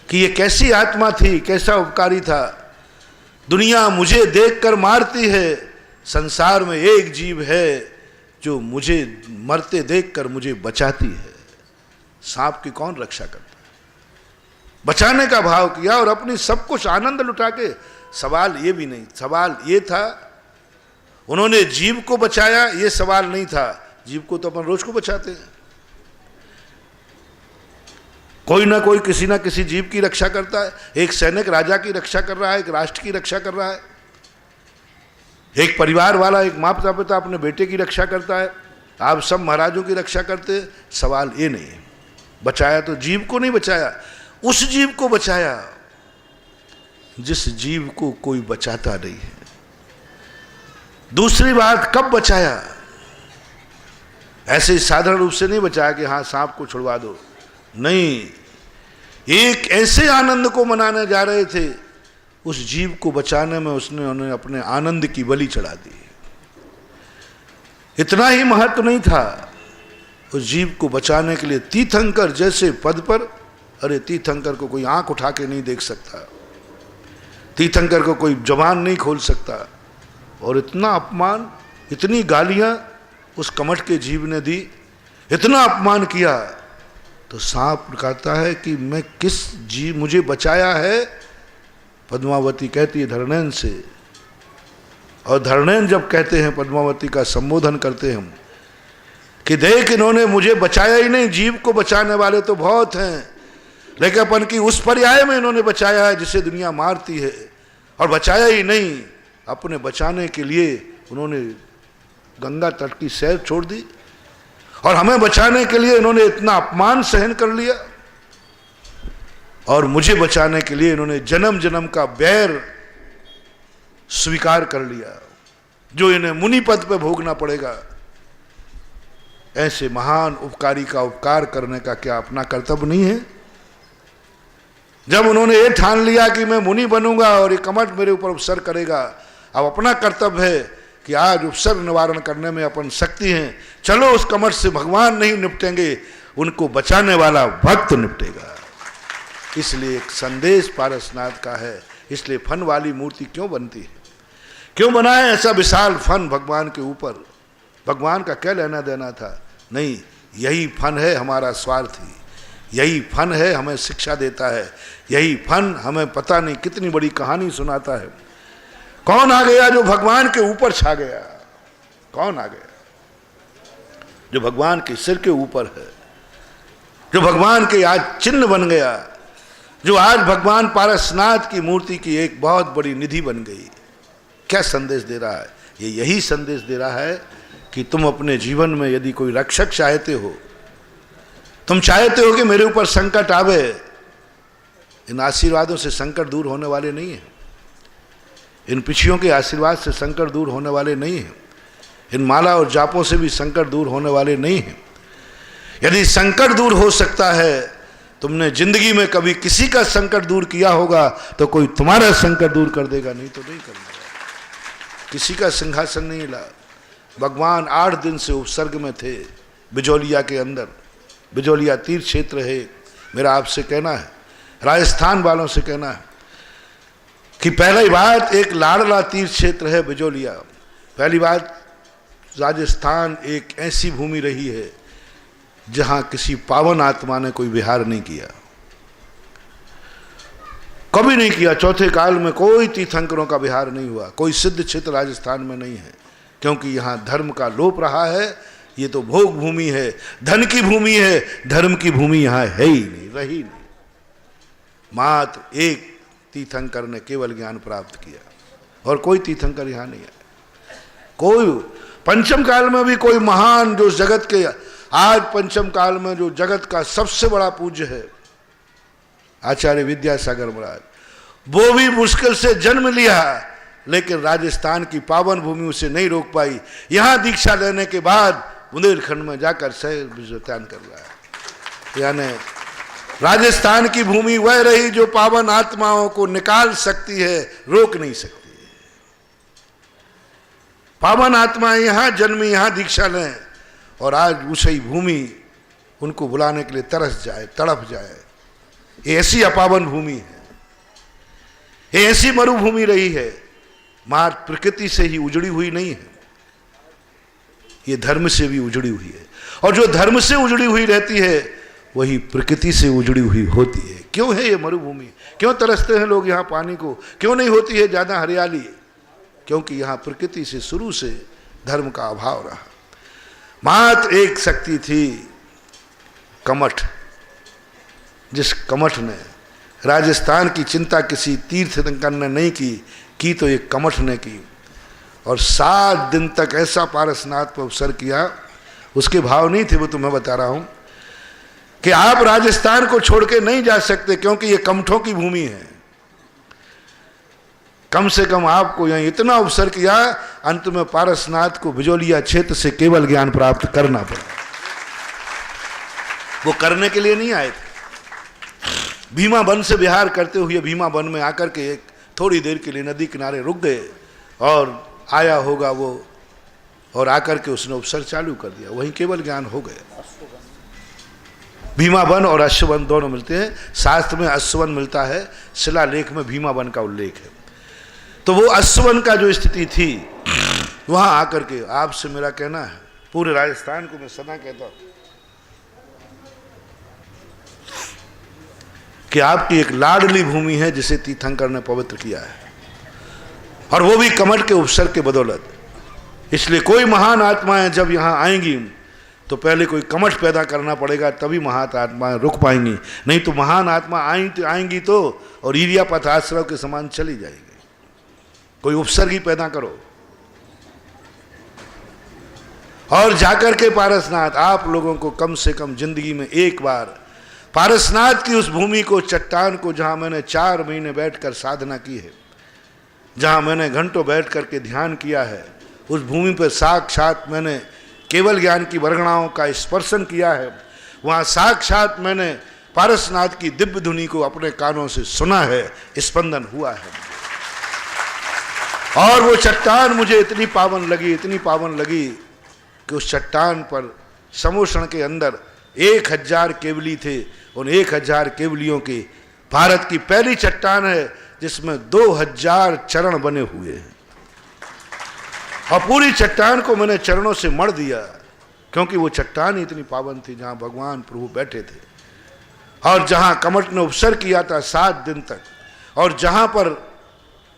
कि ये कैसी आत्मा थी, कैसा उपकारी था। दुनिया मुझे देखकर मारती है, संसार में एक जीव है जो मुझे मरते देखकर मुझे बचाती है। सांप की कौन रक्षा करता है? बचाने का भाव किया और अपनी सब कुछ आनंद लुटा के। सवाल ये भी नहीं, सवाल ये था उन्होंने जीव को बचाया, ये सवाल नहीं था। जीव को तो अपन रोज को बचाते हैं, कोई ना कोई किसी ना किसी जीव की रक्षा करता है। एक सैनिक राजा की रक्षा कर रहा है, एक राष्ट्र की रक्षा कर रहा है, एक परिवार वाला, एक माता पिता अपने बेटे की रक्षा करता है। आप सब महाराजों की रक्षा करते। सवाल ये नहीं है। बचाया तो जीव को नहीं बचाया, उस जीव को बचाया जिस जीव को कोई बचाता नहीं है। दूसरी बात, कब बचाया? ऐसे साधारण रूप से नहीं बचाया कि हाँ सांप को छुड़वा दो, नहीं। एक ऐसे आनंद को मनाने जा रहे थे, उस जीव को बचाने में उन्हें अपने आनंद की बलि चढ़ा दी। इतना ही महत्व नहीं था उस जीव को बचाने के लिए। तीर्थंकर जैसे पद पर, अरे तीर्थंकर को कोई आंख उठा के नहीं देख सकता, तीर्थंकर को कोई जबान नहीं खोल सकता, और इतना अपमान, इतनी गालियां उस कमठ के जीव ने दी, इतना अपमान किया। तो सांप कहता है कि मैं किस जीव, मुझे बचाया है। पद्मावती कहती है धरणेन्द्र से, और धरणेन्द्र जब कहते हैं, पद्मावती का संबोधन करते हैं हम कि देख इन्होंने मुझे बचाया ही नहीं, जीव को बचाने वाले तो बहुत हैं, लेकिन अपन की उस पर्याय में इन्होंने बचाया है जिसे दुनिया मारती है। और बचाया ही नहीं, अपने बचाने के लिए उन्होंने गंगा तट की सैर छोड़ दी, और हमें बचाने के लिए इन्होंने इतना अपमान सहन कर लिया, और मुझे बचाने के लिए इन्होंने जन्म जन्म का बैर स्वीकार कर लिया, जो इन्हें मुनि पद पे भोगना पड़ेगा। ऐसे महान उपकारी का उपकार करने का क्या अपना कर्तव्य नहीं है? जब उन्होंने ये ठान लिया कि मैं मुनि बनूंगा और ये कमठ मेरे ऊपर उपसर्ग करेगा, अब अपना कर्तव्य है कि आज उपसर्ग निवारण करने में अपन शक्ति हैं, चलो उस कमठ से भगवान नहीं निपटेंगे, उनको बचाने वाला भक्त निपटेगा। इसलिए एक संदेश पारसनाथ का है। इसलिए फन वाली मूर्ति क्यों बनती है, क्यों बनाए ऐसा विशाल फन भगवान के ऊपर? भगवान का क्या लेना देना था? नहीं, यही फन है हमारा स्वार्थी, यही फन है हमें शिक्षा देता है, यही फन हमें पता नहीं कितनी बड़ी कहानी सुनाता है। कौन आ गया जो भगवान के ऊपर छा गया? कौन आ गया जो भगवान के सिर के ऊपर है, जो भगवान के आज चिन्ह बन गया, जो आज भगवान पारसनाथ की मूर्ति की एक बहुत बड़ी निधि बन गई? क्या संदेश दे रहा है? ये यही संदेश दे रहा है कि तुम अपने जीवन में यदि कोई रक्षक चाहते हो, तुम चाहते हो कि मेरे ऊपर संकट आवे, इन आशीर्वादों से संकट दूर होने वाले नहीं हैं। इन पिछियों के आशीर्वाद से संकट दूर होने वाले नहीं हैं। इन माला और जापों से भी संकट दूर होने वाले नहीं हैं। यदि संकट दूर हो सकता है, तुमने जिंदगी में कभी किसी का संकट दूर किया होगा तो कोई तुम्हारा संकट दूर कर देगा, नहीं तो नहीं कर देगा। किसी का सिंहासन नहीं हिला। भगवान 8 दिन से उपसर्ग में थे बिजोलिया के अंदर। बिजोलिया तीर्थ क्षेत्र है। मेरा आपसे कहना है, राजस्थान वालों से कहना है कि पहली बात, एक लाडला तीर्थ क्षेत्र है बिजोलिया। पहली बात, राजस्थान एक ऐसी भूमि रही है जहां किसी पावन आत्मा ने कोई विहार नहीं किया, कभी नहीं किया। चौथे काल में कोई तीर्थंकरों का विहार नहीं हुआ। कोई सिद्ध क्षेत्र राजस्थान में नहीं है, क्योंकि यहां धर्म का लोप रहा है। ये तो भोग भूमि है, धन की भूमि है, धर्म की भूमि यहां है ही नहीं, रही नहीं। मात्र एक तीर्थंकर ने केवल ज्ञान प्राप्त किया और कोई तीर्थंकर यहां नहीं है। कोई पंचम काल में भी कोई महान, जो जगत के आज पंचम काल में जो जगत का सबसे बड़ा पूज्य है आचार्य विद्यासागर महाराज, वो भी मुश्किल से जन्म लिया, लेकिन राजस्थान की पावन भूमि उसे नहीं रोक पाई। यहां दीक्षा लेने के बाद बुंदेलखंड में जाकर शहर विजयतान कर रहा है। यानी राजस्थान की भूमि वह रही जो पावन आत्माओं को निकाल सकती है, रोक नहीं सकती। पावन आत्माएं यहां जन्मी, यहां दीक्षा लें, और आज उसी भूमि उनको बुलाने के लिए तरस जाए, तड़प जाए। ये ऐसी अपावन भूमि है, ये ऐसी मरुभूमि रही है, मात्र प्रकृति से ही उजड़ी हुई नहीं है, ये धर्म से भी उजड़ी हुई है। और जो धर्म से उजड़ी हुई रहती है वही प्रकृति से उजड़ी हुई होती है। क्यों है ये मरुभूमि? क्यों तरसते हैं लोग यहाँ पानी को? क्यों नहीं होती है ज़्यादा हरियाली? क्योंकि यहाँ प्रकृति से शुरू से धर्म का अभाव रहा। मात्र एक शक्ति थी, कमठ। जिस कमठ ने राजस्थान की चिंता किसी तीर्थंकर ने नहीं की तो एक कमठ ने की। और 7 दिन तक ऐसा पारसनाथ पर अवसर किया, उसके भाव नहीं थे वो तो मैं बता रहा हूं कि आप राजस्थान को छोड़ के नहीं जा सकते, क्योंकि ये कमठों की भूमि है। कम से कम आपको यहाँ इतना अवसर किया, अंत में पारसनाथ को बिजोलिया क्षेत्र से केवल ज्ञान प्राप्त करना पड़ा। वो करने के लिए नहीं आए थे। भीमा वन से विहार करते हुए भीमा वन में आकर के एक थोड़ी देर के लिए नदी किनारे रुक गए, और आया होगा वो, और आकर के उसने उपसर चालू कर दिया। वहीं केवल ज्ञान हो गया। भीमा वन और अश्ववन दोनों मिलते हैं। शास्त्र में अश्ववन मिलता है, शिलालेख में भीमा वन का उल्लेख है। तो वो अश्ववन का जो स्थिति थी, वहां आकर के आपसे मेरा कहना है, पूरे राजस्थान को मैं सदा कहता हूं कि आपकी एक लाडली भूमि है जिसे तीर्थंकर ने पवित्र किया है, और वो भी कमठ के उपसर के बदौलत। इसलिए कोई महान आत्माएं जब यहाँ आएंगी तो पहले कोई कमठ पैदा करना पड़ेगा, तभी महान आत्माएं रुक पाएंगी। नहीं तो महान आत्मा आएंगी तो और ईरिया पथाश्रव के समान चली जाएगी। कोई उपसर्ग ही पैदा करो। और जाकर के पारसनाथ, आप लोगों को कम से कम जिंदगी में एक बार पारसनाथ की उस भूमि को, चट्टान को, जहां मैंने 4 महीने बैठकर साधना की है, जहां मैंने घंटों बैठ करके ध्यान किया है, उस भूमि पर साक्षात मैंने केवल ज्ञान की वर्गणाओं का स्पर्शन किया है। वहां साक्षात मैंने पारसनाथ की दिव्य धुनी को अपने कानों से सुना है, स्पंदन हुआ है। और वो चट्टान मुझे इतनी पावन लगी, इतनी पावन लगी कि उस चट्टान पर समोषण के अंदर 1000 केवली थे। उन 1000 केवलियों की भारत की पहली चट्टान है जिसमें 2000 चरण बने हुए हैं। और पूरी चट्टान को मैंने चरणों से मढ़ दिया, क्योंकि वो चट्टान ही इतनी पावन थी जहां भगवान प्रभु बैठे थे, और जहां कमठ ने उपसर किया था 7 दिन तक, और जहां पर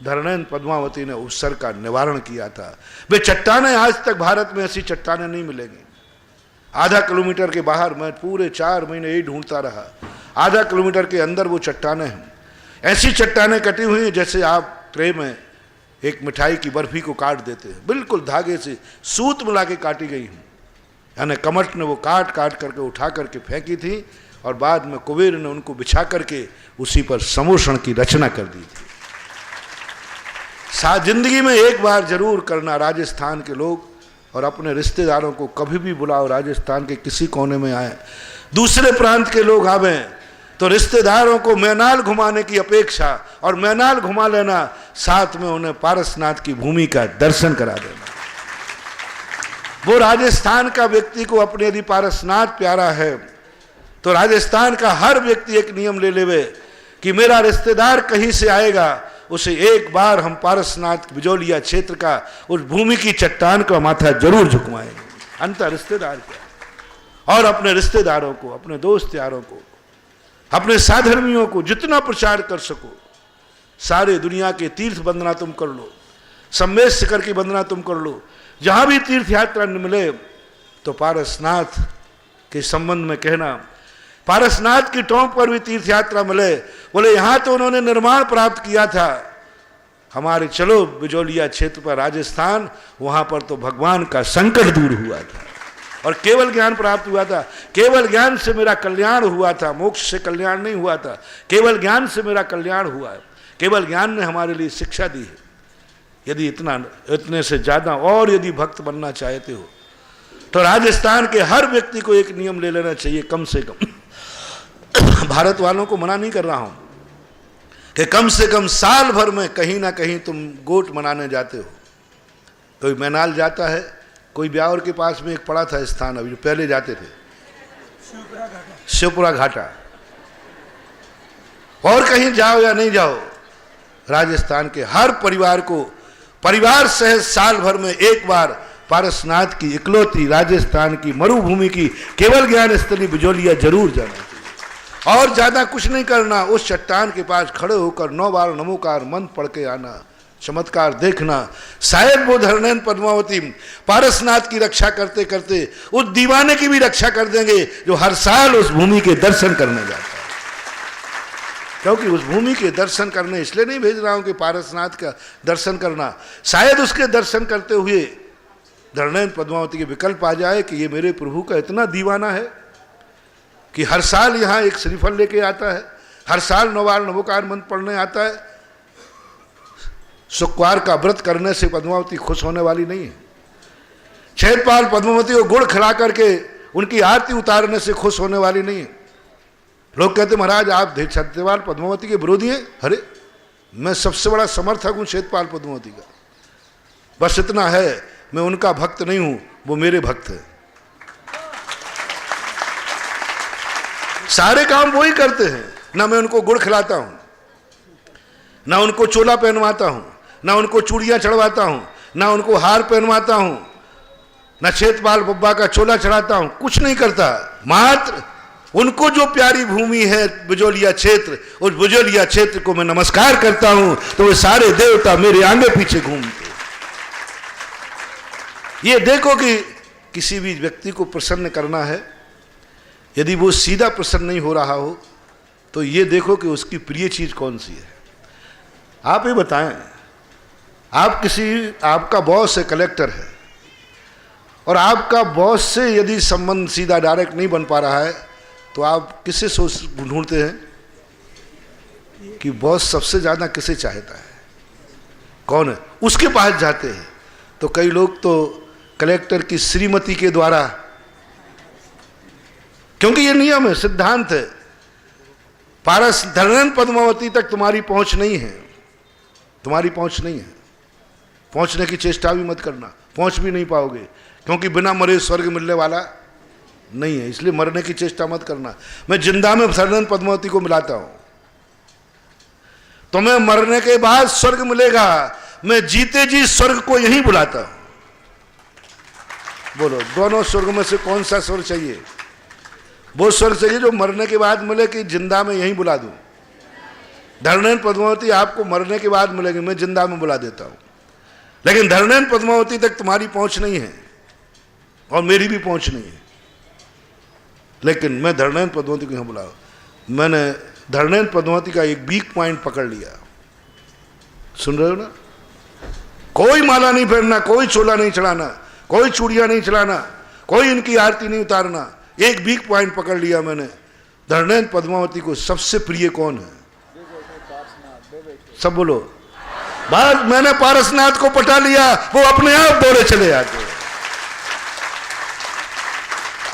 धरणेन्द्र पद्मावती ने उपसर का निवारण किया था। वे चट्टानें आज तक भारत में ऐसी चट्टानें नहीं मिलेंगी। आधा किलोमीटर के बाहर मैं पूरे 4 महीने यही ढूंढता रहा। आधा किलोमीटर के अंदर वो चट्टानें हैं, ऐसी चट्टानें कटी हुई हैं जैसे आप ट्रे में एक मिठाई की बर्फी को काट देते हैं, बिल्कुल धागे से सूत मिला के काटी गई हैं। यानी कमठ ने वो काट काट करके उठा करके फेंकी थी, और बाद में कुबेर ने उनको बिछा करके उसी पर समोषण की रचना कर दी थी। जिंदगी में एक बार जरूर करना राजस्थान के लोग, और अपने रिश्तेदारों को कभी भी बुलाओ, राजस्थान के किसी कोने में आए, दूसरे प्रांत के लोग आवे तो रिश्तेदारों को मैनाल घुमाने की अपेक्षा और मैनाल घुमा लेना, साथ में उन्हें पारसनाथ की भूमि का दर्शन करा देना। वो राजस्थान का व्यक्ति को अपने यदि पारसनाथ प्यारा है तो राजस्थान का हर व्यक्ति एक नियम ले लेवे कि मेरा रिश्तेदार कहीं से आएगा, उसे एक बार हम पारसनाथ बिजोलिया क्षेत्र का उस भूमि की चट्टान का माथा जरूर झुकवाएंगे। अंतर रिश्तेदार क्या, और अपने रिश्तेदारों को, अपने दोस्त यारों को, अपने साधर्मियों को जितना प्रचार कर सको, सारे दुनिया के तीर्थ वंदना तुम कर लो, सम्मेश शिखर की वंदना तुम कर लो, जहां भी तीर्थ यात्रा मिले तो पारसनाथ के संबंध में कहना। पारसनाथ की टोंक पर भी तीर्थ यात्रा मिले, बोले यहां तो उन्होंने निर्माण प्राप्त किया था, हमारे चलो बिजोलिया क्षेत्र पर राजस्थान, वहां पर तो भगवान का संकट दूर हुआ था और केवल ज्ञान प्राप्त हुआ था। केवल ज्ञान से मेरा कल्याण हुआ था, मोक्ष से कल्याण नहीं हुआ था, केवल ज्ञान से मेरा कल्याण हुआ है। केवल ज्ञान ने हमारे लिए शिक्षा दी है। यदि इतने से ज्यादा और यदि भक्त बनना चाहते हो तो राजस्थान के हर व्यक्ति को एक नियम ले लेना चाहिए, कम से कम भारत वालों को मना नहीं कर रहा हूं कि कम से कम साल भर में कहीं ना कहीं तुम गोट मनाने जाते हो। कोई मैनाल जाता है, कोई ब्यावर के पास में एक पड़ा था स्थान, अभी जो पहले जाते थे शिवपुरा घाटा, और कहीं जाओ या नहीं जाओ, राजस्थान के हर परिवार को परिवार सहित साल भर में एक बार पारसनाथ की इकलौती राजस्थान की मरुभूमि की केवल ज्ञान स्थली बिजोलिया जरूर जाना चाहिए। और ज्यादा कुछ नहीं करना, उस चट्टान के पास खड़े होकर 9 बार नमोकार मंत्र पढ़ के आना, चमत्कार देखना। शायद वो धरणैन पद्मावती पारसनाथ की रक्षा करते करते उस दीवाने की भी रक्षा कर देंगे जो हर साल उस भूमि के दर्शन करने जाता है। क्योंकि उस भूमि के दर्शन करने इसलिए नहीं भेज रहा हूं कि पारसनाथ का दर्शन करना, शायद उसके दर्शन करते हुए धरणैन पद्मावती के विकल्प आ जाए कि ये मेरे प्रभु का इतना दीवाना है कि हर साल यहाँ एक श्रीफल लेके आता है, हर साल 9 बार नमोकार मंत्र पढ़ने आता है। शुक्रवार का व्रत करने से पद्मावती खुश होने वाली नहीं है। क्षेत्रपाल पद्मावती को गुड़ खिला करके उनकी आरती उतारने से खुश होने वाली नहीं है। लोग कहते महाराज आप क्षेत्रपाल पद्मावती के विरोधी हैं। अरे मैं सबसे बड़ा समर्थक हूं क्षेत्रपाल पद्मावती का, बस इतना है मैं उनका भक्त नहीं हूं, वो मेरे भक्त हैं। सारे काम वो ही करते हैं, ना मैं उनको गुड़ खिलाता हूं, ना उनको चोला पहनवाता हूं, ना उनको चूड़ियां चढ़वाता हूं, ना उनको हार पहनवाता हूं, ना क्षेत्रपाल बब्बा का चोला चढ़ाता हूं, कुछ नहीं करता। मात्र उनको जो प्यारी भूमि है बिजोलिया क्षेत्र, उस बिजोलिया क्षेत्र को मैं नमस्कार करता हूं तो वे सारे देवता मेरे आगे पीछे घूमते। ये देखो कि किसी भी व्यक्ति को प्रसन्न करना है, यदि वो सीधा प्रसन्न नहीं हो रहा हो तो ये देखो कि उसकी प्रिय चीज कौन सी है। आप ही बताएं, आपका बॉस है, कलेक्टर है, और आपका बॉस से यदि संबंध सीधा डायरेक्ट नहीं बन पा रहा है तो आप किसे सोच ढूंढते हैं कि बॉस सबसे ज्यादा किसे चाहता है, कौन है, उसके पास जाते हैं। तो कई लोग तो कलेक्टर की श्रीमती के द्वारा, क्योंकि ये नियम है, सिद्धांत है, पारस धरणैन पद्मावती तक तुम्हारी पहुंच नहीं है, तुम्हारी पहुंच नहीं है, पहुंचने की चेष्टा भी मत करना, पहुंच भी नहीं पाओगे, क्योंकि बिना मरे स्वर्ग मिलने वाला नहीं है, इसलिए मरने की चेष्टा मत करना। मैं जिंदा में धरणैन पद्मावती को मिलाता हूं, तुम्हें मरने के बाद स्वर्ग मिलेगा, मैं जीते जी स्वर्ग को यहीं बुलाता हूं। बोलो दोनों स्वर्ग में से कौन सा स्वर्ग चाहिए? वो स्वर्ग चाहिए जो मरने के बाद मिले कि जिंदा में यहीं बुला दूं? धरणैन पद्मावती आपको मरने के बाद मिलेगी, मैं जिंदा में बुला देता हूं, लेकिन धरणैन पद्मावती तक तुम्हारी पहुंच नहीं है और मेरी भी पहुंच नहीं है। लेकिन मैं धरणैन पद्मावती को यहां बुलाऊं, मैंने धरणैन पद्मावती का एक वीक पॉइंट पकड़ लिया। सुन रहे हो ना? कोई माला नहीं पहनना, कोई चोला नहीं चढ़ाना, कोई चूड़ियां नहीं चढ़ाना, कोई इनकी आरती नहीं उतारना, एक वीक पॉइंट पकड़ लिया मैंने, धरणेन्द्र पद्मावती को सबसे प्रिय कौन है? सब बोलो। बस मैंने पारसनाथ को पटा लिया, वो अपने आप दौड़े चले आते।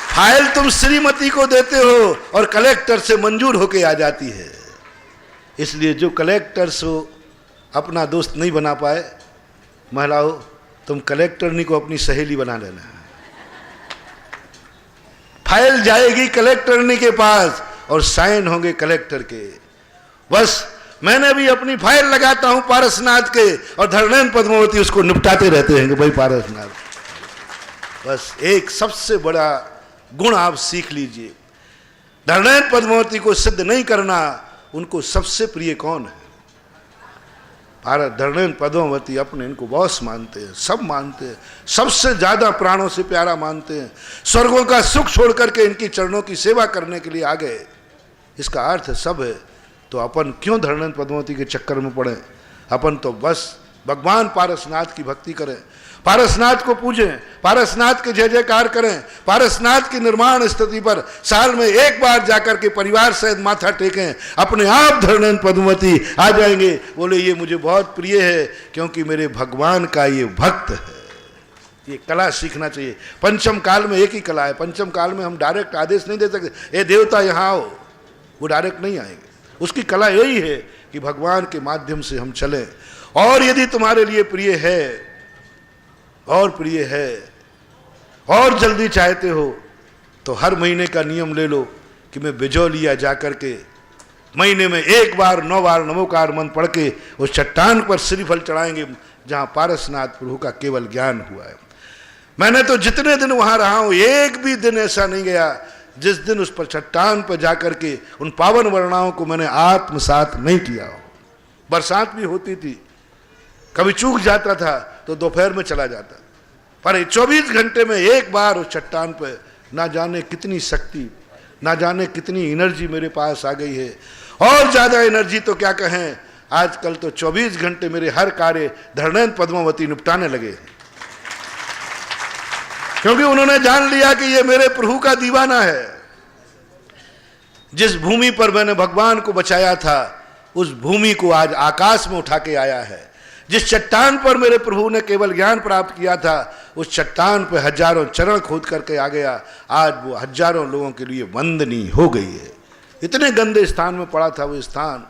फाइल तुम श्रीमती को देते हो और कलेक्टर से मंजूर होके आ जाती है। इसलिए जो कलेक्टर से अपना दोस्त नहीं बना पाए, महिलाओं तुम कलेक्टरनी को अपनी सहेली बना लेना। फाइल जाएगी कलेक्टरनी के पास और साइन होंगे कलेक्टर के। बस मैंने भी अपनी फाइल लगाता हूं पारसनाथ के और धरणेन्द्र पद्मावती उसको निपटाते रहते हैं कि भाई पारसनाथ। बस एक सबसे बड़ा गुण आप सीख लीजिए, धरणेन्द्र पद्मावती को सिद्ध नहीं करना, उनको सबसे प्रिय कौन है? धरणेन्द्र पद्मावती अपने इनको बॉस मानते हैं, सब मानते हैं, सबसे ज्यादा प्राणों से प्यारा मानते हैं। स्वर्गों का सुख छोड़ करके इनकी चरणों की सेवा करने के लिए आ गए। इसका अर्थ सब है। तो अपन क्यों धरणेन्द्र पद्मावती के चक्कर में पड़े? अपन तो बस भगवान पारसनाथ की भक्ति करें, पारसनाथ को पूजें, पारसनाथ के जय जयकार करें, पारसनाथ की निर्माण स्थिति पर साल में एक बार जाकर के परिवार सहित माथा टेकें। अपने आप धरणेन्द्र पद्मावती आ जाएंगे, बोले ये मुझे बहुत प्रिय है क्योंकि मेरे भगवान का ये भक्त है। ये कला सीखना चाहिए। पंचम काल में एक ही कला है। पंचम काल में हम डायरेक्ट आदेश नहीं दे सकते, ए देवता यहाँ आओ, वो डायरेक्ट नहीं आएंगे। उसकी कला यही है कि भगवान के माध्यम से हम चलें। और यदि तुम्हारे लिए प्रिय है और प्रिय है और जल्दी चाहते हो तो हर महीने का नियम ले लो कि मैं बिजौलिया जाकर के महीने में एक बार 9 बार नमोकार मंत्र पढ़ के उस चट्टान पर श्रीफल चढ़ाएंगे जहां पारसनाथ प्रभु का केवल ज्ञान हुआ है। मैंने तो जितने दिन वहां रहा हूं, एक भी दिन ऐसा नहीं गया जिस दिन उस पर चट्टान पर जाकर के उन पावन वर्णाओं को मैंने आत्मसात नहीं किया हो। बरसात भी होती थी, कभी चूक जाता था तो दोपहर में चला जाता, पर 24 घंटे में एक बार उस चट्टान पर ना जाने कितनी शक्ति, ना जाने कितनी एनर्जी मेरे पास आ गई है। और ज्यादा एनर्जी तो क्या कहें, आजकल तो 24 घंटे मेरे हर कार्य धरणेन्द्र पद्मावती निपटाने लगे हैं, क्योंकि उन्होंने जान लिया कि ये मेरे प्रभु का दीवाना है। जिस भूमि पर मैंने भगवान को बचाया था उस भूमि को आज आकाश में उठा के आया है। जिस चट्टान पर मेरे प्रभु ने केवल ज्ञान प्राप्त किया था उस चट्टान पर हजारों चरण खोद करके आ गया। आज वो हजारों लोगों के लिए वंदनीय हो गई है। इतने गंदे स्थान में पड़ा था वो स्थान,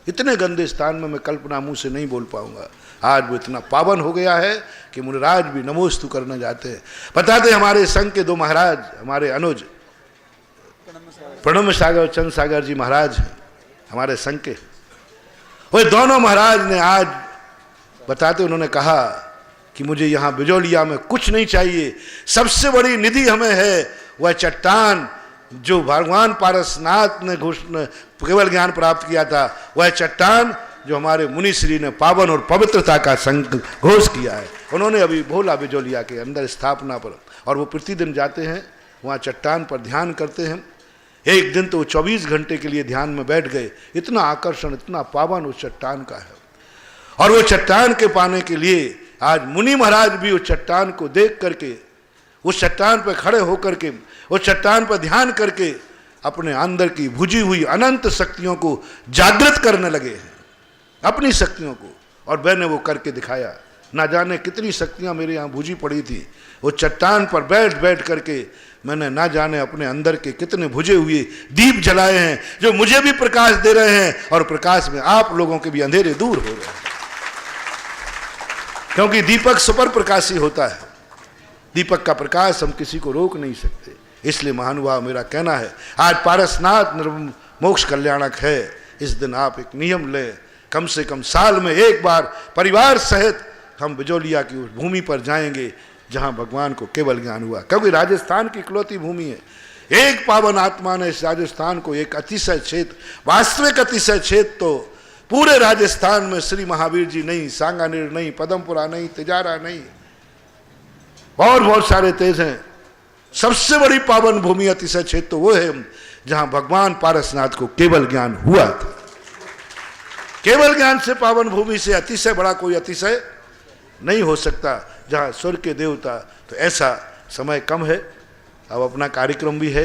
इतने गंदे स्थान में मैं कल्पना मुंह से नहीं बोल पाऊंगा। आज वो इतना पावन हो गया है कि मुनिराज भी नमोस्तु करने जाते हैं। बताते हमारे संघ के 2 महाराज, हमारे अनुज प्रणम सागर चंद सागर जी महाराज हैं हमारे संघ के। वो दोनों महाराज ने आज बताते, उन्होंने कहा कि मुझे यहाँ बिजौलिया में कुछ नहीं चाहिए, सबसे बड़ी निधि हमें है वह चट्टान जो भगवान पारसनाथ ने केवल ज्ञान प्राप्त किया था, वह चट्टान जो हमारे मुनिश्री ने पावन और पवित्रता का घोष किया है। उन्होंने अभी भोला बिजौलिया के अंदर स्थापना पर, और वो प्रतिदिन जाते हैं वहाँ चट्टान पर ध्यान करते हैं। एक दिन तो 24 घंटे के लिए ध्यान में बैठ गए। इतना आकर्षण, इतना पावन उस चट्टान का है। और वो चट्टान के पाने के लिए आज मुनि महाराज भी उस चट्टान को देख करके, उस चट्टान पर खड़े होकर के, उस चट्टान पर ध्यान करके अपने अंदर की बुझी हुई अनंत शक्तियों को जागृत करने लगे हैं, अपनी शक्तियों को। और मैंने वो करके दिखाया। ना जाने कितनी शक्तियां मेरे यहाँ बुझी पड़ी थी। वो चट्टान पर बैठ बैठ करके मैंने ना जाने अपने अंदर के कितने बुझे हुए दीप जलाए हैं जो मुझे भी प्रकाश दे रहे हैं और प्रकाश में आप लोगों के भी अंधेरे दूर हो रहे हैं। क्योंकि दीपक सुपर प्रकाशी होता है, दीपक का प्रकाश हम किसी को रोक नहीं सकते। इसलिए महानुभाव मेरा कहना है, आज पारसनाथ मोक्ष कल्याणक है। इस दिन आप एक नियम लें, कम से कम साल में एक बार परिवार सहित हम बिजौलिया की उस भूमि पर जाएंगे जहां भगवान को केवल ज्ञान हुआ। क्योंकि राजस्थान की इकलौती भूमि है। एक पावन आत्मा ने इस राजस्थान को एक अतिशय क्षेत्र, वास्तविक अतिशय क्षेत्र तो पूरे राजस्थान में श्री महावीर जी नहीं, सांगानेर नहीं, पदमपुरा नहीं, तिजारा नहीं, और बहुत सारे तेज हैं। सबसे बड़ी पावन भूमि अतिशय क्षेत्र तो वो है जहां भगवान पारसनाथ को केवल ज्ञान हुआ था। केवल ज्ञान से पावन भूमि से अतिशय बड़ा कोई अतिशय नहीं हो सकता। जहाँ स्वर्ग के देवता, तो ऐसा समय कम है, अब अपना कार्यक्रम भी है।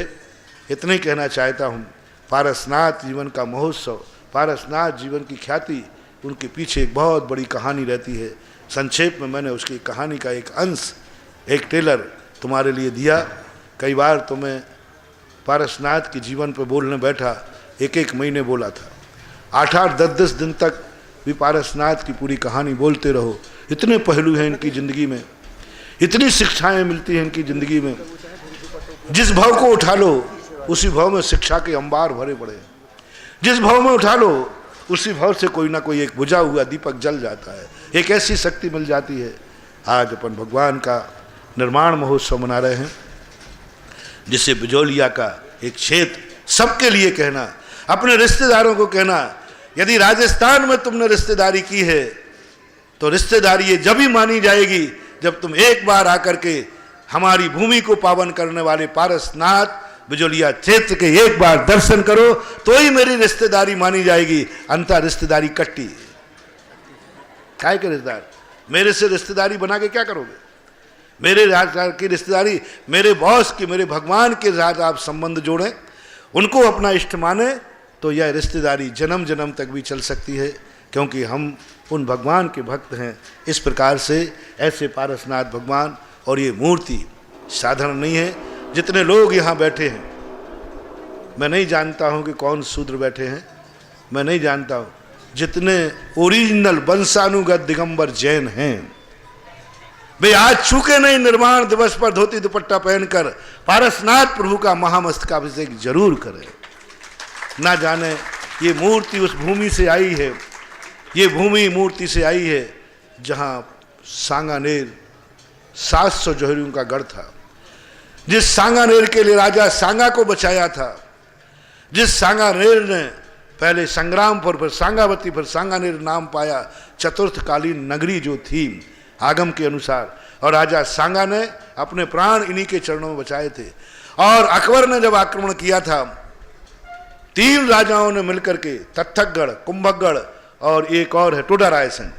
इतना ही कहना चाहता हूँ पारसनाथ जीवन का महोत्सव, पारसनाथ जीवन की ख्याति, उनके पीछे एक बहुत बड़ी कहानी रहती है। संक्षेप में मैंने उसकी कहानी का एक अंश, एक टेलर तुम्हारे लिए दिया। कई बार तो मैं पारसनाथ के जीवन पर बोलने बैठा, एक एक महीने बोला था, 8-8, 10-10 दिन तक भी पारसनाथ की पूरी कहानी बोलते रहो। इतने पहलू हैं इनकी ज़िंदगी में, इतनी शिक्षाएं मिलती हैं इनकी ज़िंदगी में। जिस भाव को उठा लो उसी भाव में शिक्षा के अंबार भरे पड़े। जिस भाव में उठा लो उसी भाव से कोई ना कोई एक बुझा हुआ दीपक जल जाता है, एक ऐसी शक्ति मिल जाती है। आज अपन भगवान का निर्माण महोत्सव मना रहे हैं, जिसे बिजौलिया का एक क्षेत्र, सबके लिए कहना, अपने रिश्तेदारों को कहना, यदि राजस्थान में तुमने रिश्तेदारी की है तो रिश्तेदारी ये जब ही मानी जाएगी जब तुम एक बार आकर के हमारी भूमि को पावन करने वाले पारसनाथ बिजौलिया क्षेत्र के एक बार दर्शन करो तो ही मेरी रिश्तेदारी मानी जाएगी, अन्यथा रिश्तेदारी कट्टी। काय के रिश्तेदार, मेरे से रिश्तेदारी बना के क्या करोगे? मेरे राजदार की रिश्तेदारी, मेरे बॉस की, मेरे भगवान के साथ आप संबंध जोड़ें, उनको अपना इष्ट माने, तो यह रिश्तेदारी जन्म जन्म तक भी चल सकती है, क्योंकि हम उन भगवान के भक्त हैं। इस प्रकार से ऐसे पारसनाथ भगवान, और ये मूर्ति साधारण नहीं है। जितने लोग यहाँ बैठे हैं, मैं नहीं जानता हूँ कि कौन शूद्र बैठे हैं, मैं नहीं जानता हूँ, जितने ओरिजिनल वंशानुगत दिगंबर जैन हैं वे आज चूके नहीं निर्माण दिवस पर धोती दुपट्टा पहनकर पारसनाथ प्रभु का महामस्तकाभिषेक जरूर करें। ना जाने ये मूर्ति उस भूमि से आई है, ये भूमि मूर्ति से आई है जहाँ सांगानेर 700 जोहरियों का गढ़ था, जिस सांगानेर के लिए राजा सांगा को बचाया था, जिस सांगानेर ने पहले संग्रामपुर, फिर सांगावती, फिर सांगानेर नाम पाया, चतुर्थकालीन नगरी जो थी आगम के अनुसार, और राजा सांगा ने अपने प्राण इन्हीं के चरणों में बचाए थे। और अकबर ने जब आक्रमण किया था, 3 राजाओं ने मिलकर के, तत्थकगढ़, कुंभकगढ़ और एक और है टोडा रायसेन,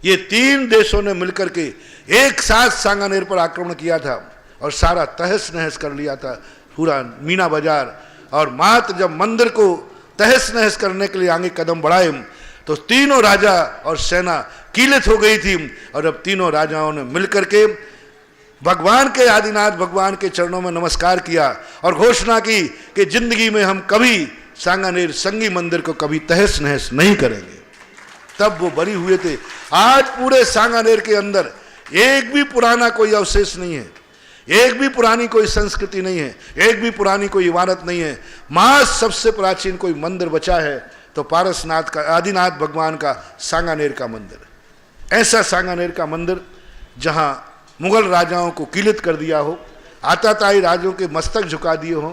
ये 3 देशों ने मिलकर के एक साथ सांगानेर पर आक्रमण किया था और सारा तहस नहस कर लिया था, पूरा मीना बाजार। और मात्र जब मंदिर को तहस नहस करने के लिए आगे कदम बढ़ाए तो तीनों राजा और सेना कीलित हो गई थी। और जब तीनों राजाओं ने मिलकर के भगवान के, आदिनाथ भगवान के चरणों में नमस्कार किया और घोषणा की कि जिंदगी में हम कभी सांगानेर संगी मंदिर को कभी तहस नहस नहीं करेंगे, तब वो बरी हुए थे। आज पूरे सांगानेर के अंदर एक भी पुराना कोई अवशेष नहीं है, एक भी पुरानी कोई संस्कृति नहीं है, एक भी पुरानी कोई इमारत नहीं है। मां सबसे प्राचीन कोई मंदिर बचा है तो पारसनाथ का, आदिनाथ भगवान का सांगानेर का मंदिर। ऐसा सांगानेर का मंदिर जहां मुगल राजाओं को किलित कर दिया हो, आताताई राजाओं के मस्तक झुका दिए हों,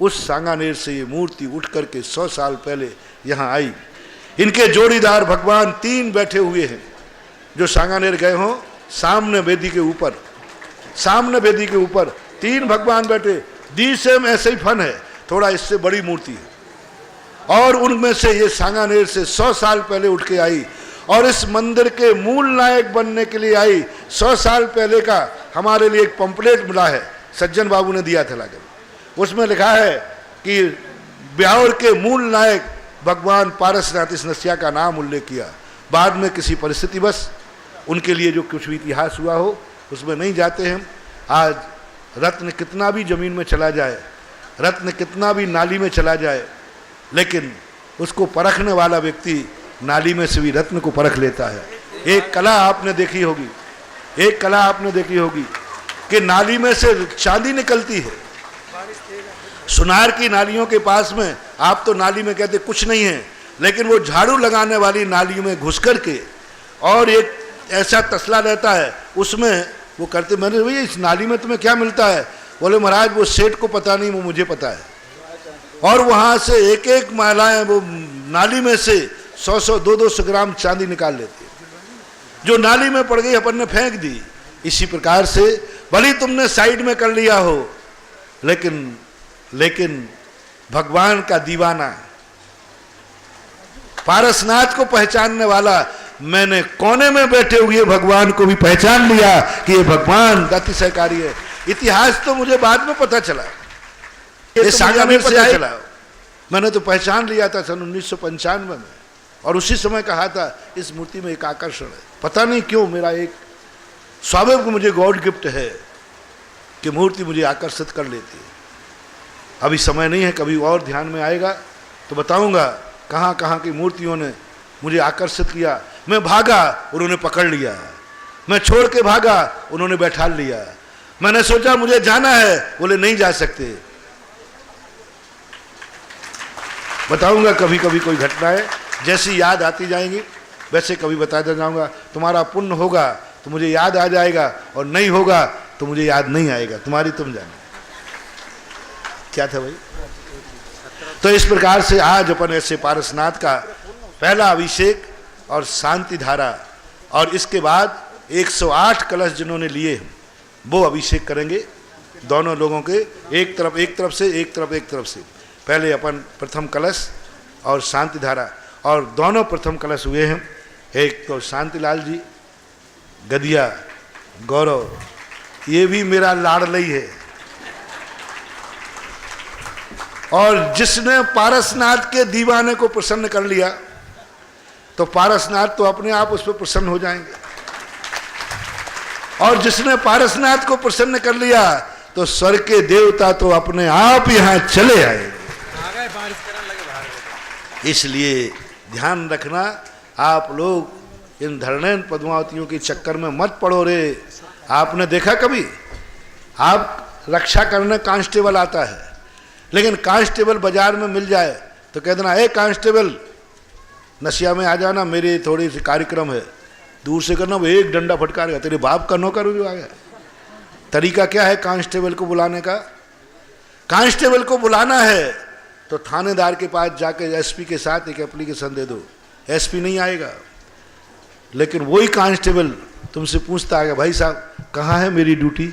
उस सांगानेर से ये मूर्ति उठ करके 100 साल पहले यहाँ आई। इनके जोड़ीदार भगवान 3 बैठे हुए हैं। जो सांगानेर गए हों, सामने वेदी के ऊपर, सामने वेदी के ऊपर 3 भगवान बैठे। दी सेम ऐसे ही फन है, थोड़ा इससे बड़ी मूर्ति है, और उनमें से ये सांगानेर से 100 साल पहले उठ के आई और इस मंदिर के मूल नायक बनने के लिए आई। 100 साल पहले का हमारे लिए एक पंपलेट मिला है, सज्जन बाबू ने दिया था लाकर, उसमें लिखा है कि ब्यावर के मूल नायक भगवान पारसनाथ, इस नस्या का नाम उल्लेख किया। बाद में किसी परिस्थिति बस उनके लिए जो कुछ भी इतिहास हुआ हो उसमें नहीं जाते हैं। आज रत्न कितना भी जमीन में चला जाए, रत्न कितना भी नाली में चला जाए, लेकिन उसको परखने वाला व्यक्ति नाली में से भी रत्न को परख लेता है। एक कला आपने देखी होगी, एक कला आपने देखी होगी कि नाली में से चांदी निकलती है। सुनार की नालियों के पास में आप तो नाली में कहते कुछ नहीं है, लेकिन वो झाड़ू लगाने वाली नाली में घुस कर के और एक ऐसा तसला रहता है, उसमें वो करते, मैंने भैया इस नाली में तुम्हें क्या मिलता है? बोले महाराज वो सेठ को पता नहीं, वो मुझे पता है। और वहाँ से एक एक महिलाएं वो नाली में से 100-100, 200-200 ग्राम चांदी निकाल लेती है, जो नाली में पड़ गई अपन ने फेंक दी। इसी प्रकार से भले तुमने साइड में कर लिया हो, लेकिन भगवान का दीवाना, पारसनाथ को पहचानने वाला, मैंने कोने में बैठे हुए भगवान को भी पहचान लिया कि ये भगवान अतिशयकारी है। इतिहास तो मुझे बाद में पता चला, ये सांगानेर से चला, मैंने तो पहचान लिया था सन 1995 में, और उसी समय कहा था इस मूर्ति में एक आकर्षण है। पता नहीं क्यों मेरा एक स्वाभाविक मुझे गॉड गिफ्ट है कि मूर्ति मुझे आकर्षित कर लेती है। अभी समय नहीं है, कभी और ध्यान में आएगा तो बताऊंगा कहाँ कहाँ की मूर्तियों ने मुझे आकर्षित किया। मैं भागा, उन्होंने पकड़ लिया। मैं छोड़ के भागा, उन्होंने बैठा लिया। मैंने सोचा मुझे जाना है, बोले नहीं जा सकते। बताऊंगा कभी कभी कोई घटनाएं, जैसी याद आती जाएंगी वैसे कभी बताता जाऊंगा। तुम्हारा पुण्य होगा तो मुझे याद आ जाएगा, और नहीं होगा तो मुझे याद नहीं आएगा, तुम्हारी तुम जानो। क्या था भाई? तो इस प्रकार से आज अपन ऐसे पारसनाथ का पहला अभिषेक और शांति धारा, और इसके बाद 108 कलश जिन्होंने लिए वो अभिषेक करेंगे दोनों लोगों के, एक तरफ से, एक तरफ से। पहले अपन प्रथम कलश और शांति धारा, और दोनों प्रथम कलश हुए हैं। एक तो शांतिलाल जी, गदिया गौरव, ये भी मेरा लाडलई है। और जिसने पारसनाथ के दीवाने को प्रसन्न कर लिया तो पारसनाथ तो अपने आप उस पर प्रसन्न हो जाएंगे, और जिसने पारसनाथ को प्रसन्न कर लिया तो स्वर्ग के देवता तो अपने आप यहां चले आएंगे। इसलिए ध्यान रखना, आप लोग इन धरणेन पद्मावतियों के चक्कर में मत पड़ो रे। आपने देखा कभी, आप रक्षा करने कांस्टेबल आता है, लेकिन कांस्टेबल बाजार में मिल जाए तो कह देना, ए कांस्टेबल नशिया में आ जाना, मेरे थोड़ी सी कार्यक्रम है। दूर से करना, वो एक डंडा फटकारेगा, तेरे बाप का नौकर भी आ गया। तरीका क्या है कांस्टेबल को बुलाने का? कांस्टेबल को बुलाना है तो थानेदार के पास जाकर एसपी के साथ एक एप्लीकेशन दे दो, एसपी नहीं आएगा। लेकिन वही कांस्टेबल तुमसे पूछता है, भाई साहब कहाँ है मेरी ड्यूटी?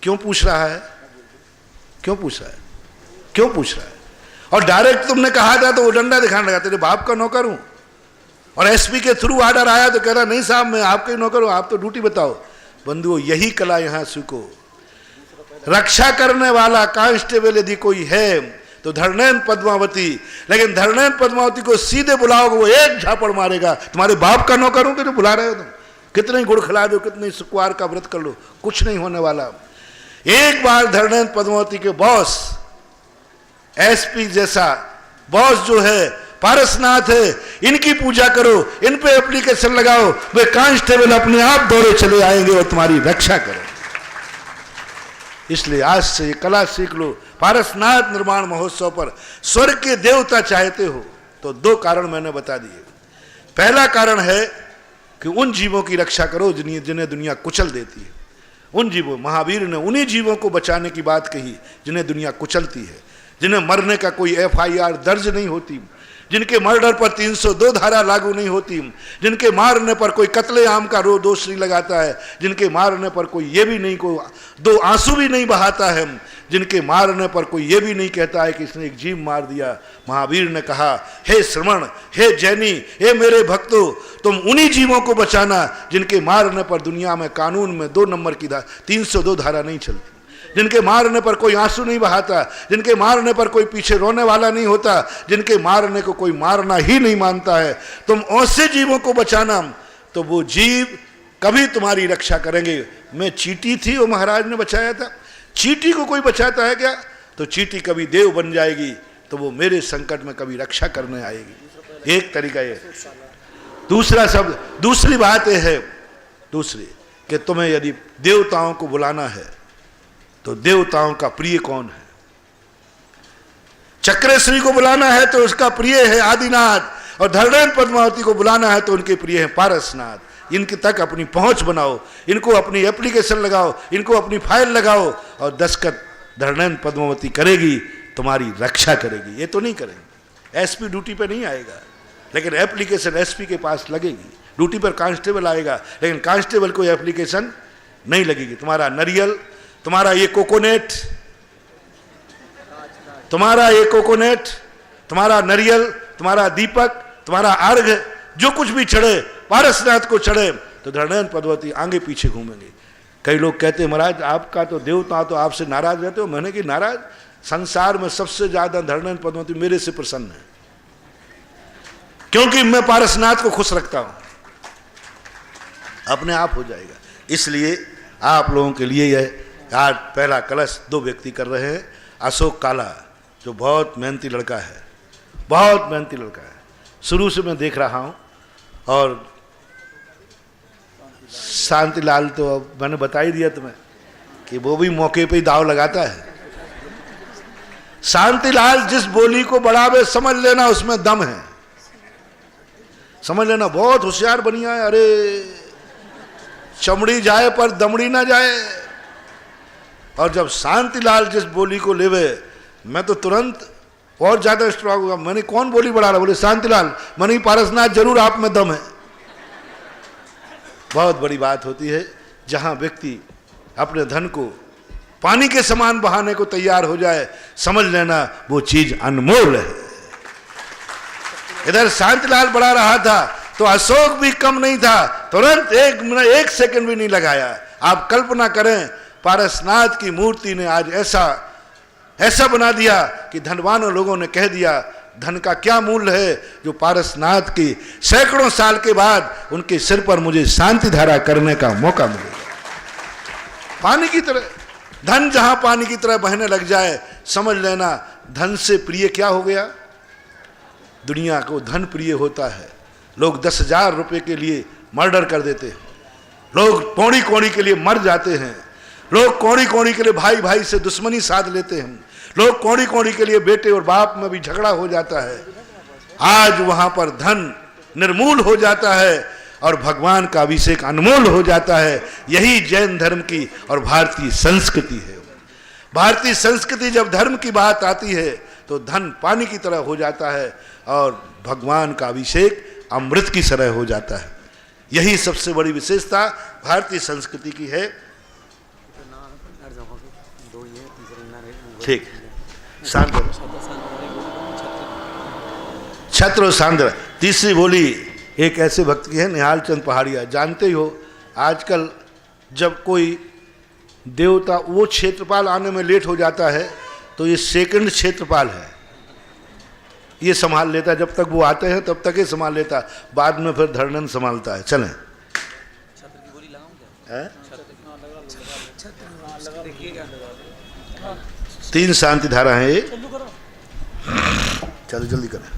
क्यों पूछ रहा है? क्यों पूछ रहा है? क्यों पूछ रहा है? और डायरेक्ट तुमने कहा था तो वो डंडा दिखाने लगा, तेरे बाप का नौकर हूं। और एसपी के थ्रू ऑर्डर आया तो कह रहा, नहीं साहब मैं आपके नौकर हूं, आप तो ड्यूटी बताओ। बंधुओं, यही कला यहां सीखो। रक्षा करने वाला कांस्टेबल यदि कोई है तो धरणेन पद्मावती, लेकिन धरणेन पद्मावती को सीधे बुलाओगे वो एक झापड़ मारेगा, तुम्हारे बाप का नौकर हूं कि नहीं बुला रहे हो तुम? कितने गुड़ खिला दो, कितने शुक्रवार का व्रत कर लो, कुछ नहीं होने वाला। एक बार धरणेन पद्मावती के बॉस, एसपी जैसा बॉस जो है पारसनाथ है, इनकी पूजा करो, इन पे एप्लीकेशन लगाओ, वे कांस्टेबल अपने आप दौड़े चले आएंगे और तुम्हारी रक्षा करेंगे। इसलिए आज से ये कला सीख लो। पारसनाथ निर्माण महोत्सव पर स्वर्ग के देवता चाहते हो तो दो कारण मैंने बता दिए। पहला कारण है कि उन जीवों की रक्षा करो जिन्हें दुनिया कुचल देती है। उन जीवों, महावीर ने उन्हीं जीवों को बचाने की बात कही जिन्हें दुनिया कुचलती है, जिन्हें मरने का कोई FIR दर्ज नहीं होती, जिनके मर्डर पर 302 धारा लागू नहीं होती, जिनके मारने पर कोई कत्लेआम का दोष नहीं लगाता है, जिनके मारने पर कोई ये भी नहीं, कोई दो आंसू भी नहीं बहाता है, जिनके मारने पर कोई ये भी नहीं कहता है कि इसने एक जीव मार दिया। महावीर ने कहा, हे श्रमण, हे जैनी, हे मेरे भक्तों, तुम उन्हीं जीवों को बचाना जिनके मारने पर दुनिया में कानून में 2 नंबर की 302 धारा नहीं चलती, जिनके मारने पर कोई आंसू नहीं बहाता, जिनके मारने पर कोई पीछे रोने वाला नहीं होता, जिनके मारने को कोई मारना ही नहीं मानता है। तुम ऐसे जीवों को बचाना तो वो जीव कभी तुम्हारी रक्षा करेंगे। मैं चींटी थी, वो महाराज ने बचाया था। चींटी को कोई बचाता है क्या? तो चींटी कभी देव बन जाएगी तो वो मेरे संकट में कभी रक्षा करने आएगी। एक तरीका ये। दूसरा शब्द, दूसरी बात यह है, दूसरी कि तुम्हें यदि देवताओं को बुलाना है तो देवताओं का प्रिय कौन है? चक्रेश्वरी को बुलाना है तो उसका प्रिय है आदिनाथ, और धरणेन पद्मावती को बुलाना है तो उनके प्रिय है पारसनाथ। इनके तक अपनी पहुंच बनाओ, इनको अपनी एप्लीकेशन लगाओ, इनको अपनी फाइल लगाओ, और दस्तखत धरणेन पद्मावती करेगी, तुम्हारी रक्षा करेगी। ये तो नहीं करेंगे, एसपी ड्यूटी पे नहीं आएगा, लेकिन एप्लीकेशन एसपी के पास लगेगी। ड्यूटी पर कांस्टेबल आएगा, लेकिन कांस्टेबल को एप्लीकेशन नहीं लगेगी। तुम्हारा नरियल, तुम्हारा ये कोकोनेट, तुम्हारा ये कोकोनेट, तुम्हारा नरियल, तुम्हारा दीपक, तुम्हारा अर्घ, जो कुछ भी चढ़े पारसनाथ को चढ़े तो धरणेन पद्मावती आगे पीछे घूमेंगे। कई लोग कहते हैं महाराज आपका तो देवता तो आपसे नाराज रहते हो। मैंने कि नाराज, संसार में सबसे ज्यादा धरणन पद्मावती मेरे से प्रसन्न है, क्योंकि मैं पारसनाथ को खुश रखता हूं। अपने आप हो जाएगा। इसलिए आप लोगों के लिए यह आज पहला कलश 2 व्यक्ति कर रहे हैं। अशोक काला जो बहुत मेहनती लड़का है, बहुत मेहनती लड़का है, शुरू से मैं देख रहा हूं। और शांतिलाल तो अब मैंने बता ही दिया तुम्हें कि वो भी मौके पे ही दाव लगाता है। शांतिलाल जिस बोली को बढ़ावे समझ लेना उसमें दम है, समझ लेना। बहुत होशियार बनिया है। अरे चमड़ी जाए पर दमड़ी ना जाए। और जब शांतिलाल जिस बोली को लेवे मैं तो तुरंत और ज्यादा स्ट्रांग होगा। मैंने कौन बोली बढ़ा रहा? बोले शांतिलाल। मैंने पारसनाथ जरूर आप में दम है। बहुत बड़ी बात होती है जहां व्यक्ति अपने धन को पानी के समान बहाने को तैयार हो जाए, समझ लेना वो चीज अनमोल है। इधर शांतिलाल बढ़ा रहा था तो अशोक भी कम नहीं था, तुरंत 1 सेकंड भी नहीं लगाया। आप कल्पना करें, पारसनाथ की मूर्ति ने आज ऐसा बना दिया कि धनवानों लोगों ने कह दिया धन का क्या मूल्य है, जो पारसनाथ की सैकड़ों साल के बाद उनके सिर पर मुझे शांति धारा करने का मौका मिलेगा। पानी की तरह धन जहां पानी की तरह बहने लग जाए, समझ लेना धन से प्रिय क्या हो गया। दुनिया को धन प्रिय होता है। लोग 10,000 रुपए के लिए मर्डर कर देते हैं, लोग कौड़ी कौड़ी के लिए मर जाते हैं, लोग कौड़ी कौड़ी के लिए भाई भाई से दुश्मनी साध लेते हैं, लोग कौड़ी कौड़ी के लिए बेटे और बाप में भी झगड़ा हो जाता है। आज वहां पर धन निर्मूल हो जाता है और भगवान का अभिषेक अनमोल हो जाता है। यही जैन धर्म की और भारतीय संस्कृति है। भारतीय संस्कृति जब धर्म की बात आती है तो धन पानी की तरह हो जाता है और भगवान का अभिषेक अमृत की तरह हो जाता है। यही सबसे बड़ी विशेषता भारतीय संस्कृति की है। ठीक, सांद्र छत्र सांद्र। तीसरी बोली एक ऐसे भक्त की है, निहाल चंद पहाड़िया। जानते ही हो आजकल जब कोई देवता वो क्षेत्रपाल आने में लेट हो जाता है तो ये सेकंड क्षेत्रपाल है, ये संभाल लेता है। जब तक वो आते हैं तब तक ये संभाल लेता है, बाद में फिर धरणन संभालता है। चलें, है? 3 शांति धारा है। चलो जल्दी करें।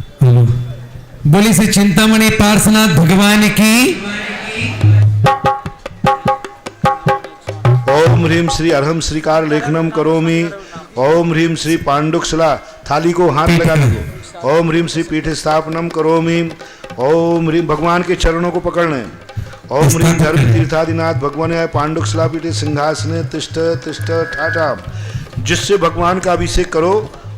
बोली से चिंतामणि पार्श्वनाथ भगवान की।
ओम ह्रीम श्री अरहम श्रीकार लेखनम करोमि। ओम ह्रीम श्री पांडुकशला, थाली को हाथ लगा दो। ओम ह्रीम श्री पीठ स्थापनम करोमि। ओम ह्रीम भगवान के चरणों को पकड़ने। ओम ह्रीम धर्म तीर्थादिनाथ भगवान पांडुकशला पीठे सिंहासने तिष्ठ तिष्ठ ठाठा। जिससे भगवान का अभिषेक करो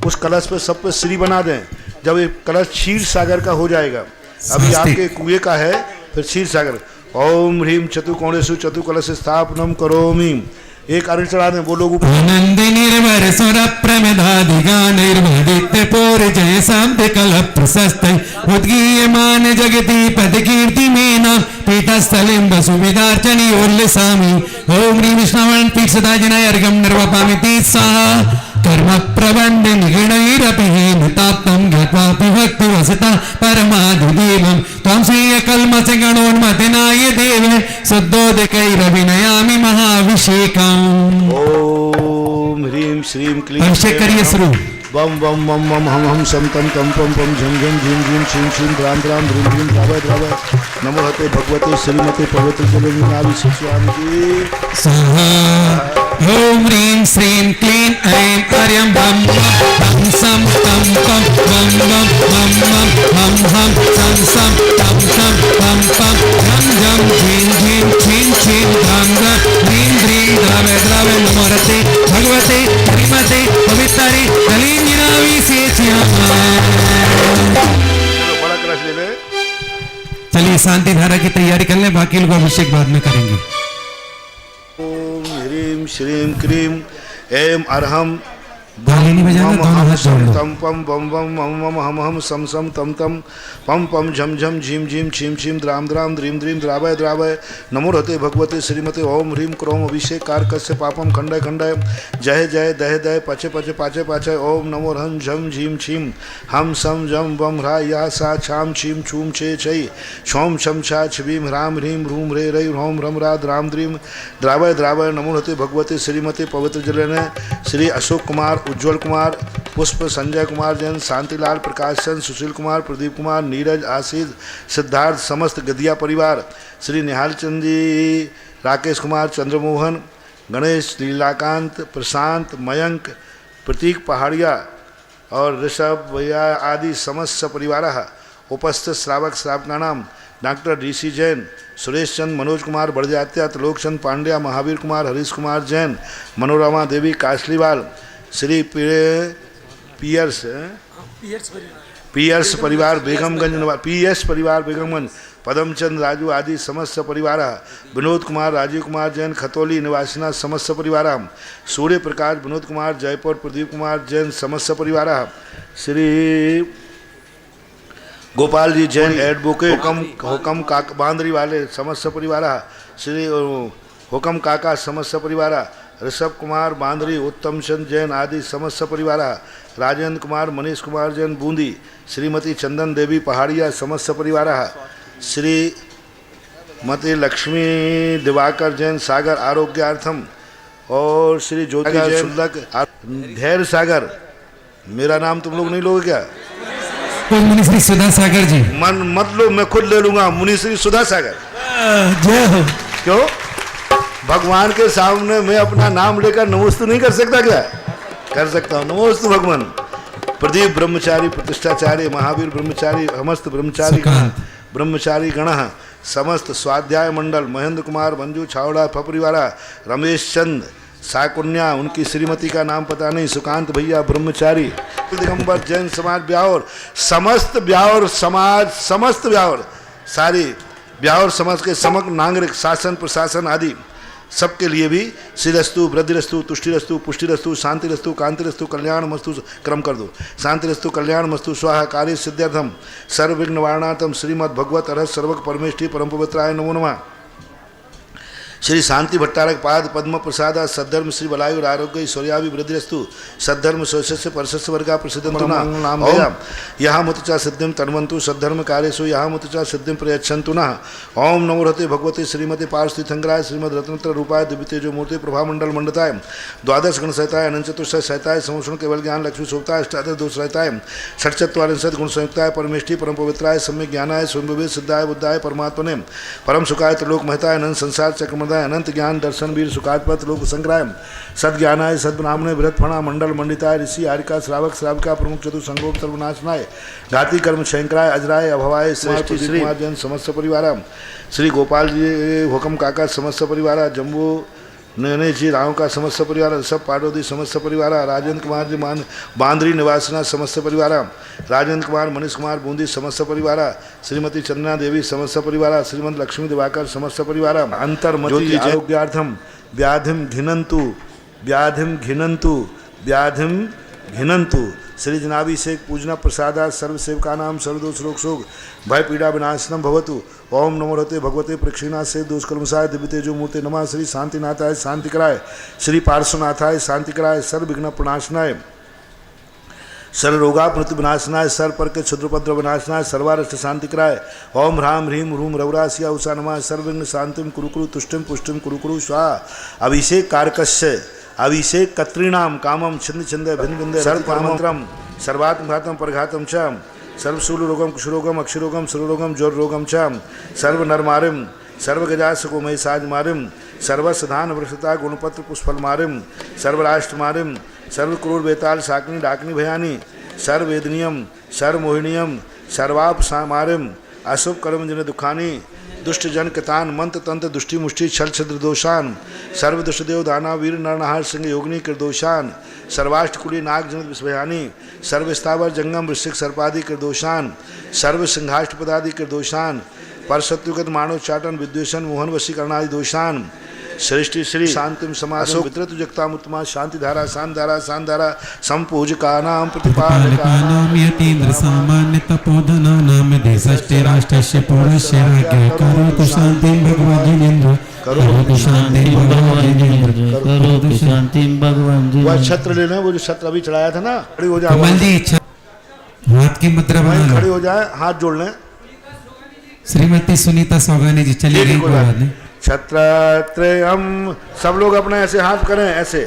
उस कलश पे सब पे श्री बना दें। जब ये कलश क्षीर सागर का हो जाएगा, अभी आपके कुएं का है, फिर क्षीर सागर। ओम ह्रीम चतुकोणेषु चतुकलश स्थापनम करोमि। एक अरण चढ़ा दें, वो लोग ऊपर।
आनंदिनिर्भर सुर प्रमदादिगानैर्वदित्य पूर्जय शांति कल प्रशस्तै उद्गीयमान जगति पद कीर्ति मेना पीठस्थलिं सुविदार्चनी उल्लसामि। ओम ह्रीं विष्णवन् पीठसदाजिनाय अर्घ्यं निर्वपामि स्वाहा। कर्म प्रबंध निगणैरपि हेमताप्तं ज्ञात्वापि भक्ति वसता परमाधिदेवं त्वं श्रीय कल्मष गणोन्मतिनाय देव सद्दोदकैरभिनयामि महाभिषेकम्।
ओम ह्रीं श्रीं क्लीं
अभिषेक करिए शुरू।
बम बम बम बम हम हम सम तम तम पम पम झम झम झीम झीम छिम छिम द्राम द्राम ध्रीम ध्रीम द्रावय द्रावय। नमो हते भगवते श्रीमते पवित्र जलनाभि शिष्यामि की
स्वाहा। ओम ह्रीं श्रीं क्लीं ऐं अर्यं बम बम सम तम पम बम बम बम बम हम हम सम सम तम तम पम पम झम झम झीम झीम छिम छिम द्राम द्राम ह्रीं ह्रीं द्रावय द्रावय। नमो हते भगवते श्रीमते पवित्र जलनाभि शिष्यामि।
बड़ा कलश ले ले।
चलिए शांति धारा की तैयारी कर लें, बाकी लोग अभिषेक बाद में करेंगे।
ओम ह्रीं श्रीं क्रीं ऐं अर्हम
ताली नहीं बजाना, दोनों हाथ जोड़ लो।
तम पम बम बम मम मम हम हम सम सम तम तम पम पम झम झम झीम झीम छीम छीम द्राम द्राम द्रीम द्रीम द्रावय द्रावय नमो रहते भगवते श्रीमते ओम ह्रीम क्रोम अभिषेक कारकस्य पापम खंडय खंडय जय जय दह दय पचे पचे पाचे पाचे ओम नमो रन झम झीम छीम हम सम जम बम ह्रा या सा छाम छीम छूम छे छै छोम छम छा छीम ह्राम ह्रीम ह्रूम रे रई ह्रोम ह्रम रा द्राम द्रीम द्रावय द्रावय नमो रहते भगवते श्रीमते पवित्र जलन श्री अशोक कुमार, उज्जवल कुमार, पुष्प, संजय कुमार जैन, शांतिलाल, प्रकाश चंद, सुशील कुमार, प्रदीप कुमार, नीरज, आशीष, सिद्धार्थ, समस्त गदिया परिवार, श्री निहाल चंद जी, राकेश कुमार, चंद्रमोहन, गणेश, लीलाकांत, प्रशांत, मयंक, प्रतीक पहाड़िया और ऋषभ भैया आदि समस्त परिवार उपस्थित श्रावक श्रावकानाम डॉक्टर DC जैन, सुरेश चंद, मनोज कुमार बड़जात्या, त्रिलोक चंद पांड्या, महावीर कुमार, हरीश कुमार जैन, मनोरमा देवी कासलीवाल, श्री पियर्स परिवार बेगमगंज, PS परिवार बेगमगंज, पदमचंद राजू आदि समस्त परिवार, विनोद कुमार, राजीव कुमार जैन खतौली निवासिना समस्त परिवार, सूर्य प्रकाश, विनोद कुमार जयपुर, प्रदीप कुमार जैन समस्त परिवार, श्री गोपाल जी जैन एडवोकेट, हुकम काका बांदरी वाले समस्त परिवार, श्री हुकम काका समस्त परिवार, ऋषभ कुमार बांदरी, उत्तम चंद जैन आदि समस्त परिवार, राजेंद्र कुमार, मनीष कुमार जैन बूंदी, श्रीमती चंदन देवी पहाड़िया समस्त परिवार, श्रीमती लक्ष्मी दिवाकर जैन सागर आरोग्यार्थम और श्री ज्योति जैन धैर्य सागर। मेरा नाम तुम लोग नहीं लोगे क्या?
मुनिश्री सुधा सागर जी।
मन मत लो, मैं खुद ले लूंगा, मुनिश्री सुधा सागर।
जय हो।
क्यों? भगवान के सामने मैं अपना नाम लेकर नमोस्तु नहीं कर सकता क्या? कर सकता हूँ। नमोस्तु भगवान। प्रदीप ब्रह्मचारी, प्रतिष्ठाचार्य, महावीर ब्रह्मचारी, समस्त ब्रह्मचारी ब्रह्मचारी गण, समस्त स्वाध्याय मंडल, महेंद्र कुमार, मंजू छावड़ा फपरीवाला, रमेश चंद साकुन्या, उनकी श्रीमती का नाम पता नहीं, सुकांत भैया ब्रह्मचारी, दिगंबर जैन समाज ब्यावर, समस्त ब्यावर समाज, समस्त ब्यावर, सारी ब्यावर समाज के समग्र नागरिक, शासन प्रशासन आदि सबके लिए भी श्रीरस्तु, वृद्धिरस्तु, तुष्टिरस्तु, पुष्टिरस्तु, शांतिरस्तु, कांतिरस्तु, कल्याण मस्तु, क्रम कर दो, शांतिरस्तु, कल्याण मस्तु, स्वाहा, कार्य सिद्ध्यर्थम, सर्वविघ्न निवारणार्थम, श्रीमद् भगवत अरहत सर्वक परमेष्ठी परम पवित्राय नमो नमः। श्री शांति भट्टारक पाद पद्म प्रसाद सद्धर्म श्री बलायुर आरोग्य ऐश्वर्याभि वृद्धिरस्तु, सद्धर्म स्वस्य परशस्य वर्गा प्रसिद्धंतु नाम यहाँ मुतचा सिद्धिम तन्वन्तु, सद्धर्म कार्यसु यहाँ मुतचा सिद्धिम प्रयच्छन्तु नः। ओम नमो रहते भगवते श्रीमते पार्श्वतीर्थंकराय श्रीमद रत्नत्र रूपाय दिव्य तेजो मूर्ति प्रभामंडल मंडताय, द्वादश गण सहिताय, अनंत चतुर्शय सहिताय, समूषण केवल ज्ञान लक्ष्मी शोभताय, अष्टादश दोष रहताय, षट्चत्वारिंशत् गुण संयुक्ताय, परमेष्ठी परम पवित्राय, सम्यक ज्ञानाय, स्वयं सिद्धाय बुद्धाय, परमात्मने परम सुखाय, त्रिलोक महताय, अनंत संसार चक्रम अनंत ज्ञान दर्शन वीर सुखात्पत लोक संग्राय, सद्ज्ञानाय सद्ब्राह्मणे बृहत्फणा मंडल मंडिताय, ऋषि आरिका श्रावक श्राविका प्रमुख चतु संगोप सर्वनाशनाय, घाती कर्म शंकराय, अजराय अभवाय, श्रेष्ठ श्री कुमार जैन समस्त परिवार, श्री गोपाल जी हुकम काका समस्त परिवार, जम्बू नयने जी राव का समस्त परिवार, सब पाडोदी समस्त परिवार, राजेंद्र कुमार जी बांदरी निवासना समस्त परिवार, राजेंद्र कुमार, मनीष कुमार बूंदी समस्त परिवार, श्रीमती चंदना देवी समस्त परिवार, श्रीमंत लक्ष्मी दिवाकर समस्त परिवार, अंतर्मति आरोग्यार्थम व्याधिम घिनंतु व्याधिम घिनंतु व्याधिम घिनंतु, श्री जनाभिषेक पूजना प्रसादा सर्वसेवका नाम सर्वदोष रोग शोक भय पीड़ा विनाशनम भवतु। ओम नमो रहते भगवते प्रक्षिणा से दोषकर्मसाय दिव्य तेजो मूर्ति नमः, श्री शांतिनाथाय शांति कराय, श्री पार्श्वनाथाय शांति कराय, सर्वविघ्न प्रणाशनाय, सर्व रोगा मृत्यु विनाशनाय, सर्व पर के क्षुद्रपद्र विनाशनाय, सर्वारिष्ट शांति कराय। ओम ह्राम ह्रीम ह्रूम रवरासिया उषा नमः, सर्वविघ्न शांतिम कुरुकुरु तुष्टिम पुष्टिम कुरुकुरु स्वाहा। अभिषेक कारकस्य अभिषेक कत्रीणाम कामम छिंद छिंद भिन्न भिन्न सर्वमंत्रम सर्वात्मघातम परघातम च सर्वशूल रोगम कुशरोगम अक्षरोगम सुरोगम जोर रोगम च सर्वनरमारिम सर्वगजासको मई साज मारिम सर्वसधान वृक्षता गुणपत्र पुष्फल मारिम सर्वराष्ट्र मारिम सर्वक्रूर बेताल शाकनी डाकनी भयानी सर्ववेदनीयम सर्वमोहिनीयम सर्वाप मारिम अशुभ कर्म जिन दुखानी दुष्ट जन कतान मंत्र तंत्र दुष्टि मुष्टि छल छद्र दोषान सर्व दुष्टदेव दाना वीर नरनहार सिंह योगिनी कृदोषान सर्वाष्टकुली नाग जनित विस्भयानी सर्व स्थावर जंगम वृश्चिक सर्पादि कृदोषान सर्व सिंहाष्ट पदादि कृदोषान परशत्रुगत मानव चाटन विद्वेषण मोहन वशीकरणादि दोषान सृष्टि श्री शांतिम समासो वितरतु जगताम उत्तमा शांति धारा शांत धारा संपूजका नाम प्रतिपादका
नाम यतीन्द्र सामान्य तपोधना नाम देशस्ते राष्ट्रस्य पौरस्य राज्ञ करोतु शांति भगवान जिनेन्द्र करोतु शांति भगवान जिनेन्द्र
करोतु शांति भगवान जी।
वह छत्र लेना, वो जो छत्र अभी चढ़ाया था ना, खड़ी हो जाए,
कमल जी हाथ की मुद्रा बना
खड़ी
लो।
हो जाए, हाथ जोड़ लें।
श्रीमती सुनीता सौगानी जी चली गई, कोई बात नहीं।
छत्रत्रयम, सब लोग अपना ऐसे हाथ करें, ऐसे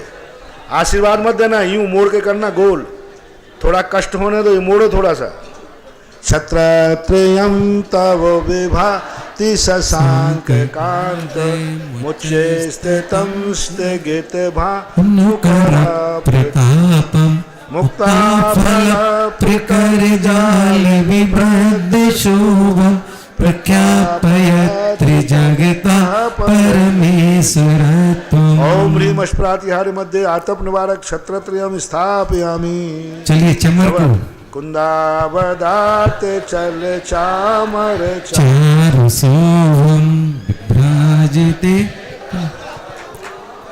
आशीर्वाद मत देना, यूं मोड़ के करना, गोल, थोड़ा कष्ट होने दो, ये मोड़ो थोड़ा सा। छत्रत्रयम तव विभाति शशांक कांत मुच्चे स्थितम स्थगित
अनुकर प्रतापम मुक्ता फल प्रकर जाल विभ्रद शोभम प्रख्यापयत्रि जगता परमेश्वरत्वम्।
ओम ह्रीम अष्टप्रातिहार्य मध्ये आतप निवारक छत्रत्रयम स्थापयामि।
चलिए चमर को
कुंदावदाते चल चामर
चारु सोहम विभ्राजते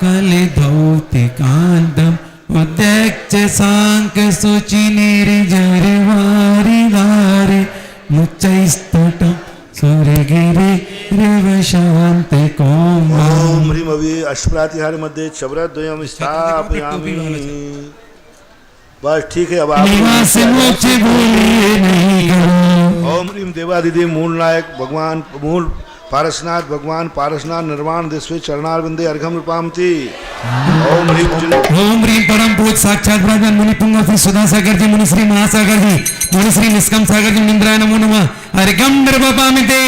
कलिधौतिकांतम उद्यक्ष सांक सुचि निर्जरवारि धारे मुच्चैस्तटम सूर्यगिरि रव शांत कोम।
ओम ह्रीम अवि अष्टप्रातिहार्य मध्ये चवरद्वयम स्थापयामि। बस ठीक है, अब आप
निवास मोक्ष भूलिए नहीं करो।
ओम ह्रीम देवादिदेव मूल नायक भगवान मूल पारसनाथ भगवान पारसनाथ निर्वाण दिश्वे चरणारविंदे अर्घम रूपामति। ओम ह्रीम
ओम ह्रीम परम पूज साक्षात ब्रह्मन मुनि पुंग श्री सुधा सागर जी मुनि श्री महासागर जी मुनि श्री निष्कम सागर जी इंद्राय नमो नमः अर्घम निर्वपामिते।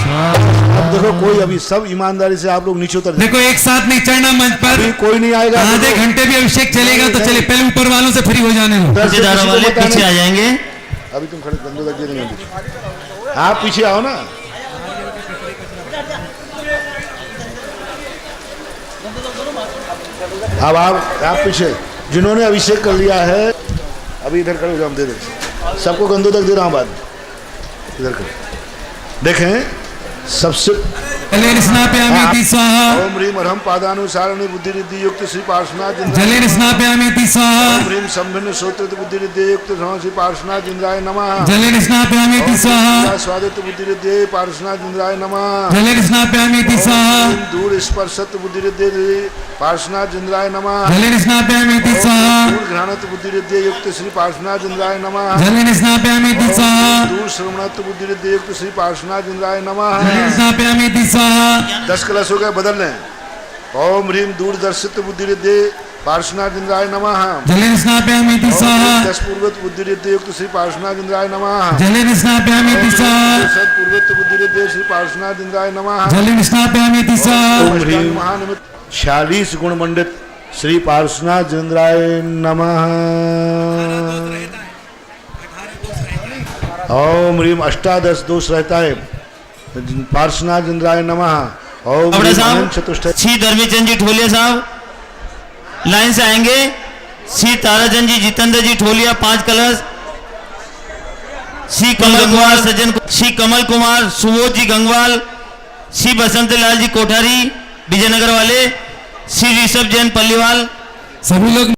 अब देखो कोई अभी सब ईमानदारी से आप लोग नीचे उतर
देखो एक साथ नहीं चढ़ना मंच पर,
अभी कोई नहीं आएगा।
आधे घंटे भी अभिषेक चलेगा तो चले, पहले ऊपर वालों से फ्री हो जाने दो।
पीछेदारों वाले पीछे आ जाएंगे।
अभी तुम खड़े गंदे लग जाएंगे, आप पीछे आओ ना। अब आप पीछे, जिन्होंने अभिषेक कर लिया है अभी इधर खड़े हो जाओ, हम दे दें सबको, गंदों तक दे रहा हूँ बाद में, इधर खड़े देखें सबसे।
जलेन स्नापयामि स्वाहा।
ओम ह्रीम अर्हम पादानुसारणी बुद्धि रिद्धि युक्त श्री पार्श्वनाथ
जलेन स्नापयामि स्वाहा।
ओम ह्रीम संभिन्न श्रोत्र बुद्धि रिद्धि युक्त श्री पार्श्वनाथ इंद्राय नमः।
जलेन स्नापयामि स्वाहा।
स्वादित बुद्धि रिद्धि पार्श्वनाथ इंद्राय नमः।
जलेन स्नापयामि स्वाहा।
दूर स्पर्शत बुद्धि रिद्धि पार्श्वनाथ इंद्राय नमः।
जलेन स्नापयामि स्वाहा।
दूर घ्राणत बुद्धि रिद्धि युक्त श्री पार्श्वनाथ इंद्राय नमः।
जलेन स्नापयामि स्वाहा।
दूर श्रवणत बुद्धि रिद्धि युक्त श्री पार्श्वनाथ इंद्राय नमः।
जलेन स्नापयामि स्वाहा।
10 कलश हो गए, बदल लें। ओम ह्रीम दूरदर्शित बुद्धि रिद्धि पार्श्वनाथ इंद्राय नमः।
जलेन स्नापयामि स्वाहा।
10 पूर्वत बुद्धि रिद्धि युक्त श्री पार्श्वनाथ इंद्राय नमः।
जलेन स्नापयामि स्वाहा।
पूर्वत बुद्धि रिद्धि श्री पार्श्वनाथ इंद्राय नमः।
जलेन स्नापयामि स्वाहा।
महानिमित्त 46 गुण मंडित श्री पार्श्वनाथ इंद्राय नमः। ओम ह्रीम अष्टादश दोष रहता है, पार्श्वनाथ इंद्राय नमः। ओम चतुष्टय।
श्री धर्मीचंद जी ठोलिया साहब लाइन से आएंगे। श्री ताराचंद जी जितेंद्र जी ठोलिया 5 कलश। श्री कमल कुमार सज्जन, श्री कमल कुमार सुबोध जी गंगवाल, श्री बसंत लाल जी कोठारी विजयनगर वाले, श्री ऋषभ जैन पल्लीवाल।
सभी लोग